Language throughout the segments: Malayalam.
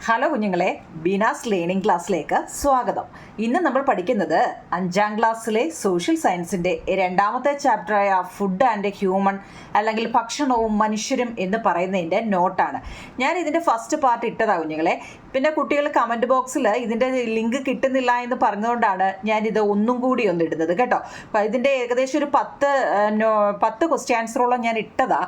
ഹലോ കുഞ്ഞുങ്ങളെ, ബീനാസ് ലേണിംഗ് ക്ലാസ്സിലേക്ക് സ്വാഗതം. ഇന്ന് നമ്മൾ പഠിക്കുന്നത് 5ാം ക്ലാസ്സിലെ സോഷ്യൽ സയൻസിൻ്റെ രണ്ടാമത്തെ ചാപ്റ്ററായ ഫുഡ് ആൻഡ് ഹ്യൂമൻ, അല്ലെങ്കിൽ ഭക്ഷണവും മനുഷ്യരും എന്ന് പറയുന്നതിൻ്റെ നോട്ടാണ്. ഞാൻ ഇതിൻ്റെ ഫസ്റ്റ് പാർട്ട് ഇട്ടതാണ് കുഞ്ഞുങ്ങളെ. പിന്നെ കുട്ടികൾ കമൻറ്റ് ബോക്സിൽ ഇതിൻ്റെ ലിങ്ക് കിട്ടുന്നില്ല എന്ന് പറഞ്ഞുകൊണ്ടാണ് ഞാനിത് ഒന്നും കൂടി ഒന്ന് ഇടുന്നത് കേട്ടോ. അപ്പോൾ ഇതിൻ്റെ ഏകദേശം ഒരു 10 ക്വസ്റ്റ്യൻ ആൻസറോളം ഞാൻ ഇട്ടതാ.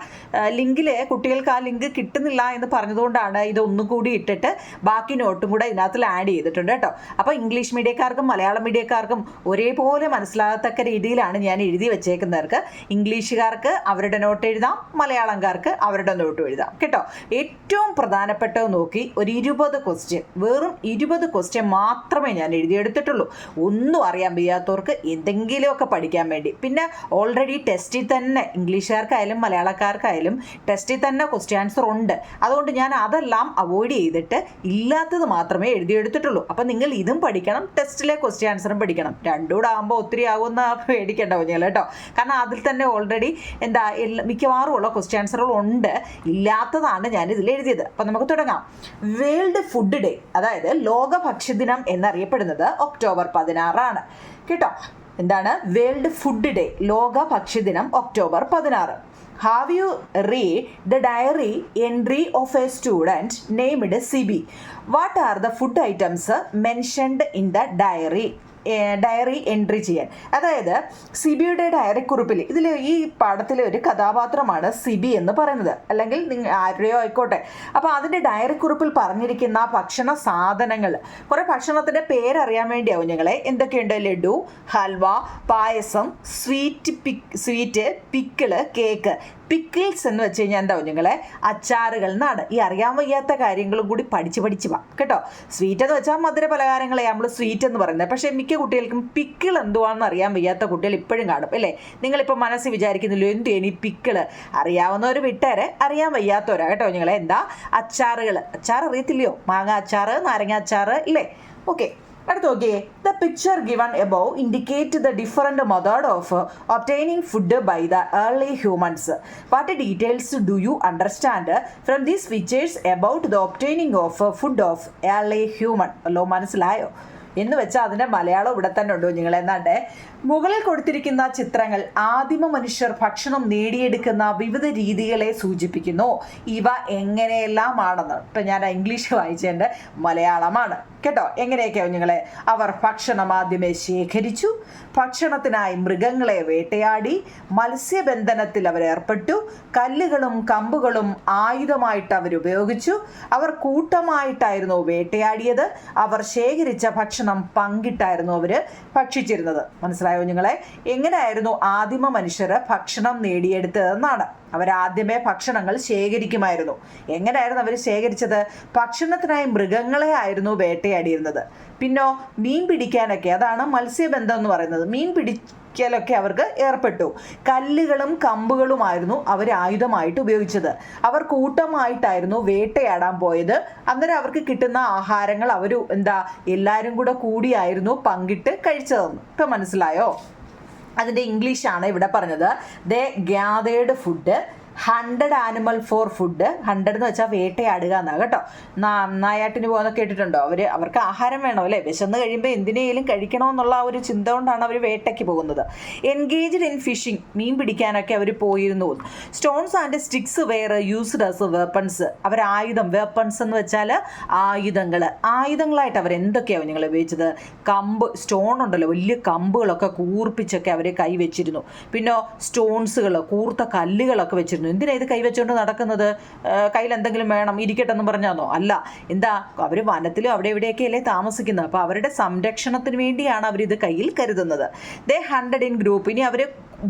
ലിങ്കിൽ കുട്ടികൾക്ക് ആ ലിങ്ക് കിട്ടുന്നില്ല എന്ന് പറഞ്ഞതുകൊണ്ടാണ് ഇത് ഒന്നും കൂടി ഇട്ടിട്ട് ബാക്കി നോട്ടും കൂടെ ഇതിനകത്തിൽ ആഡ് ചെയ്തിട്ടുണ്ട് കേട്ടോ. അപ്പോൾ ഇംഗ്ലീഷ് മീഡിയക്കാർക്കും മലയാളം മീഡിയക്കാർക്കും ഒരേപോലെ മനസ്സിലാകത്തക്ക രീതിയിലാണ് ഞാൻ എഴുതി വെച്ചേക്കുന്നവർക്ക്. ഇംഗ്ലീഷുകാർക്ക് അവരുടെ നോട്ട് എഴുതാം, മലയാളംകാർക്ക് അവരുടെ നോട്ടും എഴുതാം കേട്ടോ. ഏറ്റവും പ്രധാനപ്പെട്ടത് നോക്കി ഒരു 20 ക്വസ്റ്റ്യൻ, വെറും 20 ക്വസ്റ്റ്യൻ മാത്രമേ ഞാൻ എഴുതിയെടുത്തിട്ടുള്ളൂ. ഒന്നും അറിയാൻ വയ്യാത്തവർക്ക് എന്തെങ്കിലുമൊക്കെ പഠിക്കാൻ വേണ്ടി. പിന്നെ ഓൾറെഡി ടെസ്റ്റിൽ തന്നെ ഇംഗ്ലീഷുകാർക്കായാലും മലയാളക്കാർക്കായാലും ടെസ്റ്റിൽ തന്നെ ക്വസ്റ്റ്യൻ ആൻസർ ഉണ്ട്. അതുകൊണ്ട് ഞാൻ അതെല്ലാം അവോയ്ഡ് ചെയ്തിട്ട് ഇല്ലാത്തത് മാത്രമേ എഴുതിയെടുത്തിട്ടുള്ളൂ. അപ്പം നിങ്ങൾ ഇതും പഠിക്കണം, ടെസ്റ്റിലെ ക്വസ്റ്റ്യൻ ആൻസറും പഠിക്കണം. രണ്ടും കൂടെ ആകുമ്പോൾ ഒത്തിരി ആകുമെന്ന് പേടിക്കേണ്ട കുഞ്ഞുങ്ങൾ കേട്ടോ. കാരണം അതിൽ തന്നെ ഓൾറെഡി മിക്കവാറും ഉള്ള ക്വസ്റ്റ്യൻ ആൻസറുകൾ ഉണ്ട്. ഇല്ലാത്തതാണ് ഞാൻ ഇതിൽ എഴുതിയത്. അപ്പം നമുക്ക് തുടങ്ങാം. വേൾഡ് ഫുഡ് ഡേ, അതായത് ലോക ഭക്ഷ്യദിനം എന്നറിയപ്പെടുന്നത് ഒക്ടോബർ 16 കേട്ടോ. എന്താണ് വേൾഡ് ഫുഡ് ഡേ? ലോക ഭക്ഷ്യദിനം October 16. Have you read the diary entry of a student named CB? What are the food items mentioned in the diary entry ചെയ്യാൻ? അതായത് സിബിയുടെ ഡയറി കുറിപ്പിൽ, ഇതിൽ ഈ പാഠത്തിലെ ഒരു കഥാപാത്രമാണ് സിബി എന്ന് പറയുന്നത്, അല്ലെങ്കിൽ ആരുടെയോ ആയിക്കോട്ടെ. അപ്പോൾ അതിൻ്റെ ഡയറി കുറിപ്പിൽ പറഞ്ഞിരിക്കുന്ന ഭക്ഷണ സാധനങ്ങൾ, കുറേ ഭക്ഷണത്തിൻ്റെ പേരറിയാൻ വേണ്ടിയാവും ഞങ്ങളെ. എന്തൊക്കെയുണ്ട്? ലഡു, ഹൽവ, പായസം, സ്വീറ്റ്, പിക്കിള്, കേക്ക്. പിക്കിൾസ് എന്ന് വെച്ച് കഴിഞ്ഞാൽ എന്താവും ഞങ്ങളെ? അച്ചാറുകൾ എന്നാണ്. ഈ അറിയാൻ വയ്യാത്ത കാര്യങ്ങളും കൂടി പഠിച്ച് വാ കേട്ടോ. സ്വീറ്റ് എന്ന് വെച്ചാൽ മധുര പലഹാരങ്ങളെ നമ്മൾ സ്വീറ്റ് എന്ന് പറയുന്നത്. പക്ഷേ മിക്ക കുട്ടികൾക്കും പിക്കിൾ എന്തുവാണെന്ന് അറിയാൻ വയ്യാത്ത കുട്ടികൾ ഇപ്പോഴും കാണും അല്ലേ? നിങ്ങളിപ്പോൾ മനസ്സിൽ വിചാരിക്കുന്നില്ലോ എന്ത് ഇനി പിക്കിള്? അറിയാവുന്നവർ വിട്ടേരെ, അറിയാൻ വയ്യാത്തവരാ കേട്ടോ ഞങ്ങളെ. എന്താ? അച്ചാറുകൾ. അച്ചാർ അറിയത്തില്ലയോ? മാങ്ങ അച്ചാറ്, നാരങ്ങ അച്ചാറ് ഇല്ലേ? ഓക്കെ, അടുത്ത് നോക്കിയേ. The picture given above indicate the different method of obtaining food by the early humans. What details do you understand from these pictures about the obtaining of food of early human? അല്ലോ, മനസ്സിലായോ എന്ന് വെച്ചാൽ അതിൻ്റെ മലയാളം ഇവിടെ തന്നെ ഉണ്ടോ നിങ്ങൾ? എന്നാണ്ട് മുകളിൽ കൊടുത്തിരിക്കുന്ന ചിത്രങ്ങൾ ആദിമ മനുഷ്യർ ഭക്ഷണം നേടിയെടുക്കുന്ന വിവിധ രീതികളെ സൂചിപ്പിക്കുന്നു. ഇവ എങ്ങനെയെല്ലാമാണെന്ന് ഇപ്പം ഞാൻ ഇംഗ്ലീഷ് വായിച്ചതിൻ്റെ മലയാളമാണ് കേട്ടോ. എങ്ങനെയൊക്കെയോ നിങ്ങളെ? അവർ ഭക്ഷണം ആദ്യമേ ശേഖരിച്ചു, ഭക്ഷണത്തിനായി മൃഗങ്ങളെ വേട്ടയാടി, മത്സ്യബന്ധനത്തിൽ അവരേർപ്പെട്ടു, കല്ലുകളും കമ്പുകളും ആയുധമായിട്ട് അവരുപയോഗിച്ചു, അവർ കൂട്ടമായിട്ടായിരുന്നു വേട്ടയാടിയത്, അവർ ശേഖരിച്ച ഭക്ഷണം പങ്കിട്ടായിരുന്നു അവർ ഭക്ഷിച്ചിരുന്നത്. മനസ്സിലായോ നിങ്ങളെ? എങ്ങനെയായിരുന്നു ആദിമ മനുഷ്യർ ഭക്ഷണം നേടിയെടുത്തതെന്നാണ്. അവരാദ്യമേ ഭക്ഷണങ്ങൾ ശേഖരിക്കുമായിരുന്നു. എങ്ങനെയായിരുന്നു അവർ ശേഖരിച്ചത്? ഭക്ഷണത്തിനായി മൃഗങ്ങളെ ആയിരുന്നു വേട്ടയാടിയിരുന്നത്. പിന്നോ മീൻ പിടിക്കാനൊക്കെ, അതാണ് മത്സ്യബന്ധം എന്ന് പറയുന്നത്. മീൻ പിടിക്കലൊക്കെ അവർക്ക് ഏർപ്പെട്ടു. കല്ലുകളും കമ്പുകളുമായിരുന്നു അവർ ആയുധമായിട്ട് ഉപയോഗിച്ചത്. അവർ കൂട്ടമായിട്ടായിരുന്നു വേട്ടയാടാൻ പോയത്. അന്നേരം അവർക്ക് കിട്ടുന്ന ആഹാരങ്ങൾ അവർ എല്ലാവരും കൂടിയായിരുന്നു പങ്കിട്ട് കഴിച്ചതെന്ന്. ഇപ്പം മനസ്സിലായോ? അതിൻ്റെ ഇംഗ്ലീഷാണ് ഇവിടെ പറഞ്ഞത്. They gathered food 100 animal for food. 100 എന്ന് വെച്ചാൽ വേട്ടയാടുക എന്നാണ് കേട്ടോ. നായാട്ടിന് പോകുന്ന കേട്ടിട്ടുണ്ടോ? അവർക്ക് ആഹാരം വേണം അല്ലേ? വിശന്ന് കഴിയുമ്പോൾ എന്തിനേലും കഴിക്കണമെന്നുള്ള ആ ഒരു ചിന്ത കൊണ്ടാണ് അവർ വേട്ടയ്ക്ക് പോകുന്നത്. എൻഗേജ്ഡ് ഇൻ ഫിഷിംഗ്, മീൻ പിടിക്കാനൊക്കെ അവർ പോയിരുന്നു. Stones and sticks were used as weapons. അവർ ആയുധം, വെപ്പൺസ് എന്ന് വെച്ചാൽ ആയുധങ്ങൾ. ആയുധങ്ങളായിട്ട് അവർ എന്തൊക്കെയാണ് നിങ്ങൾ ഉപയോഗിച്ചത്? കമ്പ്, സ്റ്റോൺ ഉണ്ടല്ലോ, വലിയ കമ്പുകളൊക്കെ കൂർപ്പിച്ചൊക്കെ അവർ കൈവച്ചിരുന്നു. പിന്നെ സ്റ്റോൺസുകൾ, കൂർത്ത കല്ലുകളൊക്കെ വെച്ചിരുന്നു. എന്തിനാ ഇത് കൈവച്ചുകൊണ്ട് നടക്കുന്നത്? കയ്യിൽ എന്തെങ്കിലും വേണം, ഇരിക്കട്ടെ എന്ന് പറഞ്ഞാന്നോ? അല്ല. അവർ വനത്തിലും അവിടെ ഇവിടെയൊക്കെ അല്ലേ താമസിക്കുന്നത്. അപ്പോൾ അവരുടെ സംരക്ഷണത്തിന് വേണ്ടിയാണ് അവരിത് കയ്യിൽ കരുതുന്നത്. They hunted in group. ഇനി അവർ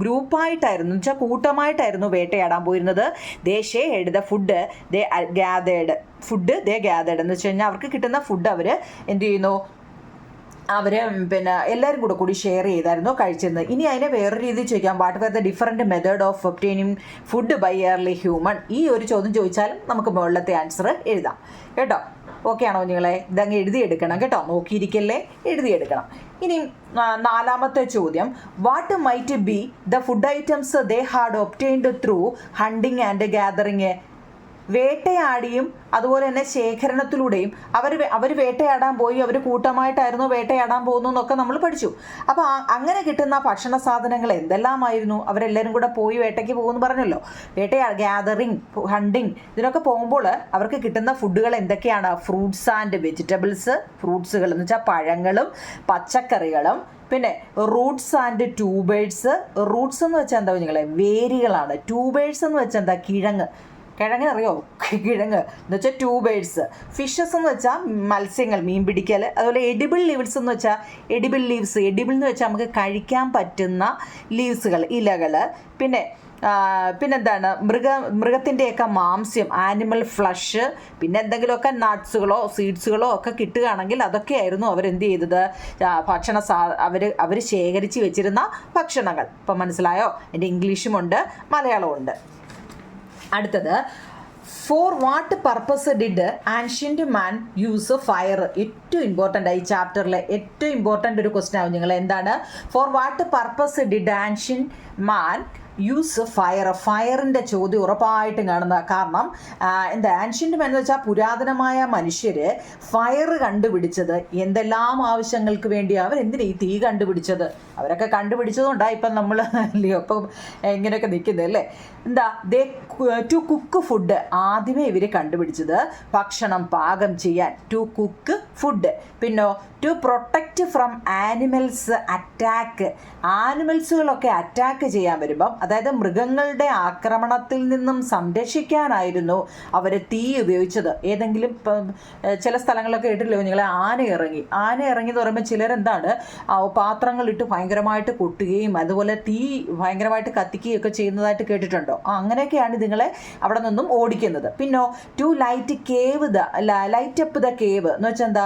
ഗ്രൂപ്പായിട്ടായിരുന്നു, എന്ന് വെച്ചാൽ കൂട്ടമായിട്ടായിരുന്നു വേട്ടയാടാൻ പോയിരുന്നത്. They shared the food they gathered. എന്ന് വെച്ച് കഴിഞ്ഞാൽ അവർക്ക് കിട്ടുന്ന ഫുഡ് അവർ എന്ത് ചെയ്യുന്നു? അവർ എല്ലാവരും കൂടി ഷെയർ ചെയ്തായിരുന്നു കഴിച്ചിരുന്നത്. ഇനി അതിനെ വേറെ രീതിയിൽ ചോദിക്കാം. What were the different method of obtaining food by early human? ഈ ഒരു ചോദ്യം ചോദിച്ചാലും നമുക്ക് മുകളിലത്തെ ആൻസർ എഴുതാം കേട്ടോ. ഓക്കെ ആണോ നിങ്ങളെ? ഇതങ്ങ് എഴുതിയെടുക്കണം കേട്ടോ. നോക്കിയിരിക്കല്ലേ, എഴുതിയെടുക്കണം. ഇനി നാലാമത്തെ ചോദ്യം, what might be the food items they had obtained through hunting and gathering? വേട്ടയാടിയും അതുപോലെ തന്നെ ശേഖരണത്തിലൂടെയും അവർ വേട്ടയാടാൻ പോയി, അവർ കൂട്ടമായിട്ടായിരുന്നു വേട്ടയാടാൻ പോകുന്നു എന്നൊക്കെ നമ്മൾ പഠിച്ചു. അപ്പോൾ അങ്ങനെ കിട്ടുന്ന ഭക്ഷണ സാധനങ്ങൾ എന്തെല്ലാമായിരുന്നു? അവരെല്ലാവരും കൂടെ പോയി വേട്ടയ്ക്ക് പോകുമെന്ന് പറഞ്ഞല്ലോ. ഗ്യാദറിങ്, ഹണ്ടിങ്, ഇതിനൊക്കെ പോകുമ്പോൾ അവർക്ക് കിട്ടുന്ന ഫുഡുകൾ എന്തൊക്കെയാണ്? ഫ്രൂട്ട്സ് ആൻഡ് വെജിറ്റബിൾസ്, ഫ്രൂട്ട്സുകൾ എന്ന് വെച്ചാൽ പഴങ്ങളും പച്ചക്കറികളും, പിന്നെ റൂട്ട്സ് ആൻഡ് ട്യൂബേഴ്സ്. റൂട്ട്സ് എന്ന് വെച്ചാൽ എന്താ നിങ്ങളെ? വേരുകളാണ്. ട്യൂബേഴ്സ് എന്ന് വെച്ചാൽ എന്താ? കിഴങ്ങ് അറിയോ? കിഴങ്ങ് എന്ന് വെച്ചാൽ ട്യൂബേഴ്സ്. ഫിഷസ് എന്ന് വെച്ചാൽ മത്സ്യങ്ങൾ, മീൻ പിടിക്കൽ. അതുപോലെ എഡിബിൾ ലീവ്സ് എന്ന് വെച്ചാൽ എഡിബിൾ ലീവ്സ്. എഡിബിൾ എന്ന് വെച്ചാൽ നമുക്ക് കഴിക്കാൻ പറ്റുന്ന ലീവ്സുകൾ, ഇലകൾ. പിന്നെന്താണ്? മൃഗത്തിൻ്റെയൊക്കെ മാംസ്യം, ആനിമൽ ഫ്ലഷ്. പിന്നെ എന്തെങ്കിലുമൊക്കെ നട്ട്സുകളോ സീഡ്സുകളോ ഒക്കെ കിട്ടുകയാണെങ്കിൽ അതൊക്കെയായിരുന്നു അവരെന്ത് ചെയ്തത്? അവർ ശേഖരിച്ച് വെച്ചിരുന്ന ഭക്ഷണങ്ങൾ. ഇപ്പം മനസ്സിലായോ? എൻ്റെ ഇംഗ്ലീഷുമുണ്ട് മലയാളമുണ്ട്. അടുത്തത്, for what purpose did ancient man use fire? ഏറ്റവും ഇമ്പോർട്ടൻ്റ് ഈ ചാപ്റ്ററിലെ ഏറ്റവും ഇമ്പോർട്ടൻ്റ് ഒരു ക്വസ്റ്റ്യൻ ആവും നിങ്ങൾ. എന്താണ്? For what purpose did ancient man use fire? ഫയറിൻ്റെ ചോദ്യം ഉറപ്പായിട്ടും കാണുന്ന. കാരണം എന്താ? ആൻഷ്യൻ്റ് മാൻ എന്ന് വെച്ചാൽ പുരാതനമായ മനുഷ്യർ ഫയർ കണ്ടുപിടിച്ചത് എന്തെല്ലാം ആവശ്യങ്ങൾക്ക് വേണ്ടിയാണ്? അവരെന്തിനാ ഈ തീ കണ്ടുപിടിച്ചത്? അവരൊക്കെ കണ്ടുപിടിച്ചതുകൊണ്ടാണ് ഇപ്പം നമ്മൾ ഇപ്പം ഇങ്ങനെയൊക്കെ നിൽക്കുന്നത് അല്ലേ? എന്താ? To cook food. ആദ്യമേ ഇവർ കണ്ടുപിടിച്ചത് ഭക്ഷണം പാകം ചെയ്യാൻ, ടു കുക്ക് ഫുഡ്. പിന്നോ to protect from animals attack. ആനിമൽസുകളൊക്കെ അറ്റാക്ക് ചെയ്യാൻ വരുമ്പം, അതായത് മൃഗങ്ങളുടെ ആക്രമണത്തിൽ നിന്നും സംരക്ഷിക്കാനായിരുന്നു അവർ തീ ഉപയോഗിച്ചത്. ഏതെങ്കിലും ചില സ്ഥലങ്ങളിലൊക്കെ കേട്ടില്ലോ നിങ്ങൾ? ആന ഇറങ്ങി എന്ന് പറയുമ്പോൾ ചിലരെന്താണ് പാത്രങ്ങളിട്ട് ഭയങ്കരമായിട്ട് കൊട്ടുകയും അതുപോലെ തീ ഭയങ്കരമായിട്ട് കത്തിക്കുകയും ഒക്കെ ചെയ്യുന്നതായിട്ട് കേട്ടിട്ടുണ്ടോ? അങ്ങനെയൊക്കെയാണ് ഇതുങ്ങളെ അവിടെ നിന്നും ഓടിക്കുന്നത്. പിന്നോ to light up the cave എന്ന് വെച്ചാൽ എന്താ?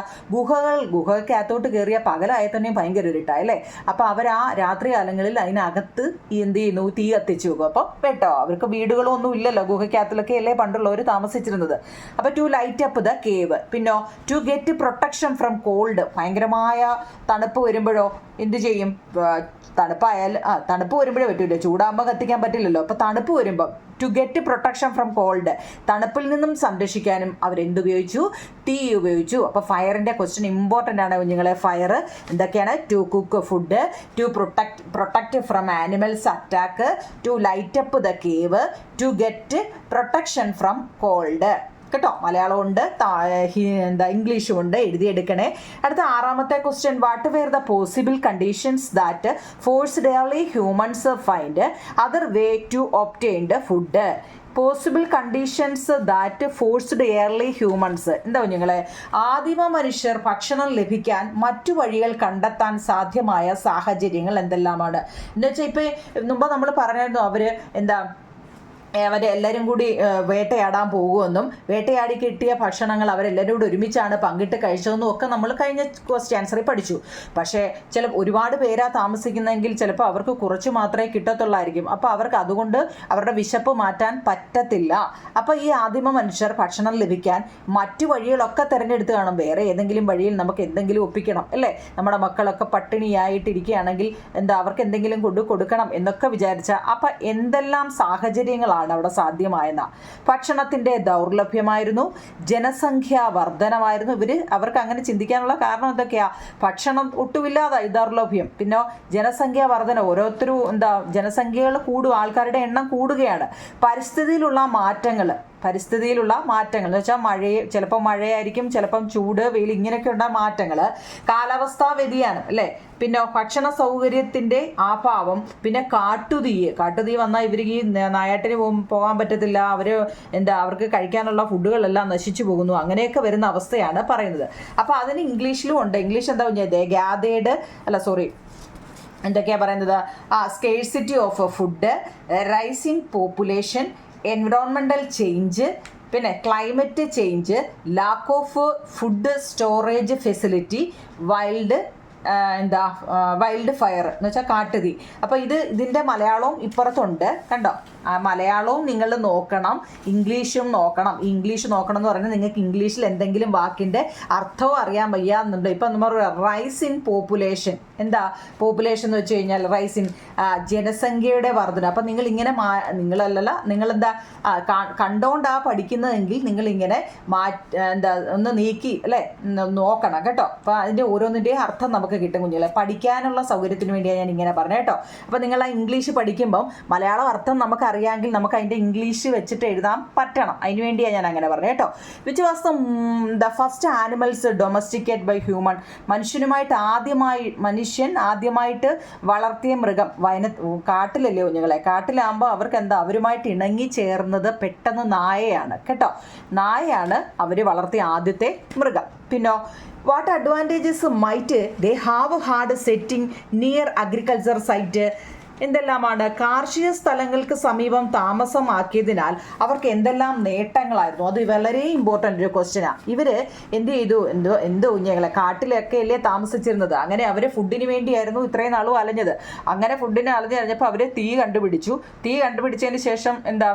ഗുഹയ്ക്കകത്തോട്ട് കയറിയ പകലായ തന്നെ ഭയങ്കര ഇരുട്ടാ അല്ലേ? അപ്പോൾ അവർ ആ രാത്രി കാലങ്ങളിൽ അതിനകത്ത് എന്ത് ചെയ്യുന്നു? തീ കത്തിച്ചു വെക്കും. അപ്പോൾ കേട്ടോ, അവർക്ക് വീടുകളൊന്നും ഇല്ലല്ലോ, ഗുഹയ്ക്കകത്തിലൊക്കെ അല്ലേ പണ്ടുള്ളവർ താമസിച്ചിരുന്നത്. അപ്പോൾ to light up the cave. പിന്നോ to get protection from cold. ഭയങ്കരമായ തണുപ്പ് വരുമ്പോഴോ എന്ത് ചെയ്യും? തണുപ്പ് വരുമ്പോഴേ പറ്റൂല്ലോ, ചൂടാകുമ്പോൾ കത്തിക്കാൻ പറ്റില്ലല്ലോ. അപ്പോൾ തണുപ്പ് വരുമ്പം to get protection from cold, തണുപ്പിൽ നിന്നും സംരക്ഷിക്കാനും അവരെന്തുപയോഗിച്ചു? തീ ഉപയോഗിച്ചു. അപ്പോൾ ഫയറിൻ്റെ ക്വസ്റ്റ്യൻ ഇമ്പോർട്ടൻ്റ് ആണ് കുഞ്ഞുങ്ങളെ. ഫയർ എന്തൊക്കെയാണ്? To cook food, to protect from animals attack, to light up the cave, to get protection from cold. കേട്ടോ, മലയാളമുണ്ട്, ഇംഗ്ലീഷും ഉണ്ട്, എഴുതിയെടുക്കണേ. അടുത്ത ആറാമത്തെ question, what were the possible conditions that forced early humans find other way to obtained food? Possible conditions that forced early humans. എന്താ കുഞ്ഞുങ്ങളെ? ആദിമ മനുഷ്യർ ഭക്ഷണം ലഭിക്കാൻ മറ്റു വഴികൾ കണ്ടെത്താൻ സാധ്യമായ സാഹചര്യങ്ങൾ എന്തെല്ലാമാണ് എന്ന് വെച്ചാൽ, ഇപ്പം മുമ്പ് നമ്മൾ പറഞ്ഞിരുന്നു അവർ അവരെല്ലാവരും കൂടി വേട്ടയാടാൻ പോകുമെന്നും വേട്ടയാടി കിട്ടിയ ഭക്ഷണങ്ങൾ അവരെല്ലാവരും കൂടി ഒരുമിച്ചാണ് പങ്കിട്ട് കഴിച്ചതെന്നും ഒക്കെ നമ്മൾ കഴിഞ്ഞ ക്വസ്റ്റ്യൻ ആൻസറിൽ പഠിച്ചു. പക്ഷേ ഒരുപാട് പേരാ താമസിക്കുന്നതെങ്കിൽ ചിലപ്പോൾ അവർക്ക് കുറച്ച് മാത്രമേ കിട്ടത്തുള്ളായിരിക്കും. അപ്പോൾ അവർക്ക് അതുകൊണ്ട് അവരുടെ വിശപ്പ് മാറ്റാൻ പറ്റത്തില്ല. അപ്പോൾ ഈ ആദിമ മനുഷ്യർ ഭക്ഷണം ലഭിക്കാൻ മറ്റു വഴികളൊക്കെ തിരഞ്ഞെടുത്ത് കാണും. വേറെ ഏതെങ്കിലും വഴിയിൽ നമുക്ക് എന്തെങ്കിലും ഒപ്പിക്കണം അല്ലേ? നമ്മുടെ മക്കളൊക്കെ പട്ടിണിയായിട്ടിരിക്കുകയാണെങ്കിൽ അവർക്ക് എന്തെങ്കിലും കൊടുക്കണം എന്നൊക്കെ വിചാരിച്ചാൽ അപ്പം എന്തെല്ലാം സാഹചര്യങ്ങളാണ് അവിടെ സാധ്യമായെന്ന? ഭക്ഷണത്തിൻ്റെ ദൗർലഭ്യമായിരുന്നു, ജനസംഖ്യാ വർധനമായിരുന്നു. അവർക്ക് അങ്ങനെ ചിന്തിക്കാനുള്ള കാരണം എന്തൊക്കെയാ? ഭക്ഷണം ഒട്ടുമില്ലാതായി, ദൗർലഭ്യം. പിന്നെ ജനസംഖ്യാ വർധന, ഓരോരുത്തരും ജനസംഖ്യകൾ ആൾക്കാരുടെ എണ്ണം കൂടുകയാണ്. പരിസ്ഥിതിയിലുള്ള മാറ്റങ്ങൾ എന്ന് വെച്ചാൽ ചിലപ്പോൾ മഴയായിരിക്കും, ചിലപ്പം ചൂട്, വെയിൽ, ഇങ്ങനെയൊക്കെയുള്ള മാറ്റങ്ങൾ. കാലാവസ്ഥാ വ്യതിയാനം അല്ലേ? പിന്നെ ഭക്ഷണ സൗകര്യത്തിൻ്റെ അഭാവം, പിന്നെ കാട്ടുതീ വന്നാൽ ഇവർക്ക് ഈ നായാട്ടിന് പോകാൻ പറ്റത്തില്ല, അവർക്ക് കഴിക്കാനുള്ള ഫുഡുകളെല്ലാം നശിച്ചു പോകുന്നു. അങ്ങനെയൊക്കെ വരുന്ന അവസ്ഥയാണ് പറയുന്നത്. അപ്പോൾ അതിന് ഇംഗ്ലീഷിലും ഉണ്ട്. ഇംഗ്ലീഷ് എന്താ എന്തൊക്കെയാണ് പറയുന്നത്? Scarcity of food, rising population, environmental change, പിന്നെ climate change, lack of food storage facility, wild എന്താ വൈൽഡ് ഫയർ എന്ന് വെച്ചാൽ കാട്ടുതീ. അപ്പോൾ ഇതിൻ്റെ മലയാളവും ഇപ്പുറത്തുണ്ട് കണ്ടോ. മലയാളവും നിങ്ങൾ നോക്കണം, ഇംഗ്ലീഷും നോക്കണം. ഇംഗ്ലീഷ് നോക്കണം എന്ന് പറഞ്ഞാൽ നിങ്ങൾക്ക് ഇംഗ്ലീഷിൽ എന്തെങ്കിലും വാക്കിൻ്റെ അർത്ഥവും അറിയാൻ വയ്യാന്നുണ്ട്. ഇപ്പം നമ്മൾ റൈസ് ഇൻ പോപ്പുലേഷൻ, എന്താ പോപ്പുലേഷൻ എന്ന് വെച്ച് കഴിഞ്ഞാൽ റൈസ് ഇൻ ജനസംഖ്യയുടെ വർധന. അപ്പം നിങ്ങൾ ഇങ്ങനെ നിങ്ങളെന്താ കണ്ടോണ്ടാ പഠിക്കുന്നതെങ്കിൽ നിങ്ങളിങ്ങനെ എന്താ ഒന്ന് നീക്കി അല്ലേ നോക്കണം കേട്ടോ. അപ്പോൾ അതിൻ്റെ ഓരോന്നിൻ്റെയും അർത്ഥം നമുക്ക് കിട്ടും കുഞ്ഞുങ്ങളെ. പഠിക്കാനുള്ള സൗകര്യത്തിന് വേണ്ടിയാണ് ഞാൻ ഇങ്ങനെ പറഞ്ഞത് കേട്ടോ. അപ്പോൾ നിങ്ങൾ ആ ഇംഗ്ലീഷ് പഠിക്കുമ്പം മലയാളം അർത്ഥം നമുക്ക് അറിയാമെങ്കിൽ നമുക്ക് അതിൻ്റെ ഇംഗ്ലീഷ് വെച്ചിട്ട് എഴുതാൻ പറ്റണം. അതിന് വേണ്ടിയാണ് ഞാൻ അങ്ങനെ പറഞ്ഞത് കേട്ടോ. Which was the first animals domesticate by human. മനുഷ്യൻ ആദ്യമായിട്ട് വളർത്തിയ മൃഗം കാട്ടിലല്ലേ കുഞ്ഞുങ്ങളെ. കാട്ടിലാകുമ്പോൾ അവർക്ക് എന്താ അവരുമായിട്ട് ഇണങ്ങി ചേർന്നത് പെട്ടെന്ന് നായയാണ് കേട്ടോ. നായയാണ് അവർ വളർത്തിയ ആദ്യത്തെ മൃഗം. പിന്നോ what advantages might they have had setting near agriculture site. എന്തെല്ലാമാണ് കാർഷിക സ്ഥലങ്ങൾക്ക് സമീപം താമസമാക്കിയതിനാൽ അവർക്ക് എന്തെല്ലാം നേട്ടങ്ങളായിരുന്നു. അത് വളരെ ഇമ്പോർട്ടൻ്റ് ഒരു ക്വസ്റ്റ്യനാണ്. ഇവർ എന്ത് ചെയ്തു, എന്തോ കുഞ്ഞുങ്ങളെ കാട്ടിലൊക്കെ അല്ലേ താമസിച്ചിരുന്നത്. അങ്ങനെ അവർ ഫുഡിന് വേണ്ടിയായിരുന്നു ഇത്രയും നാളും അലഞ്ഞത്. അങ്ങനെ ഫുഡിന് അലഞ്ഞപ്പോൾ അവർ തീ കണ്ടുപിടിച്ചതിന് ശേഷം എന്താ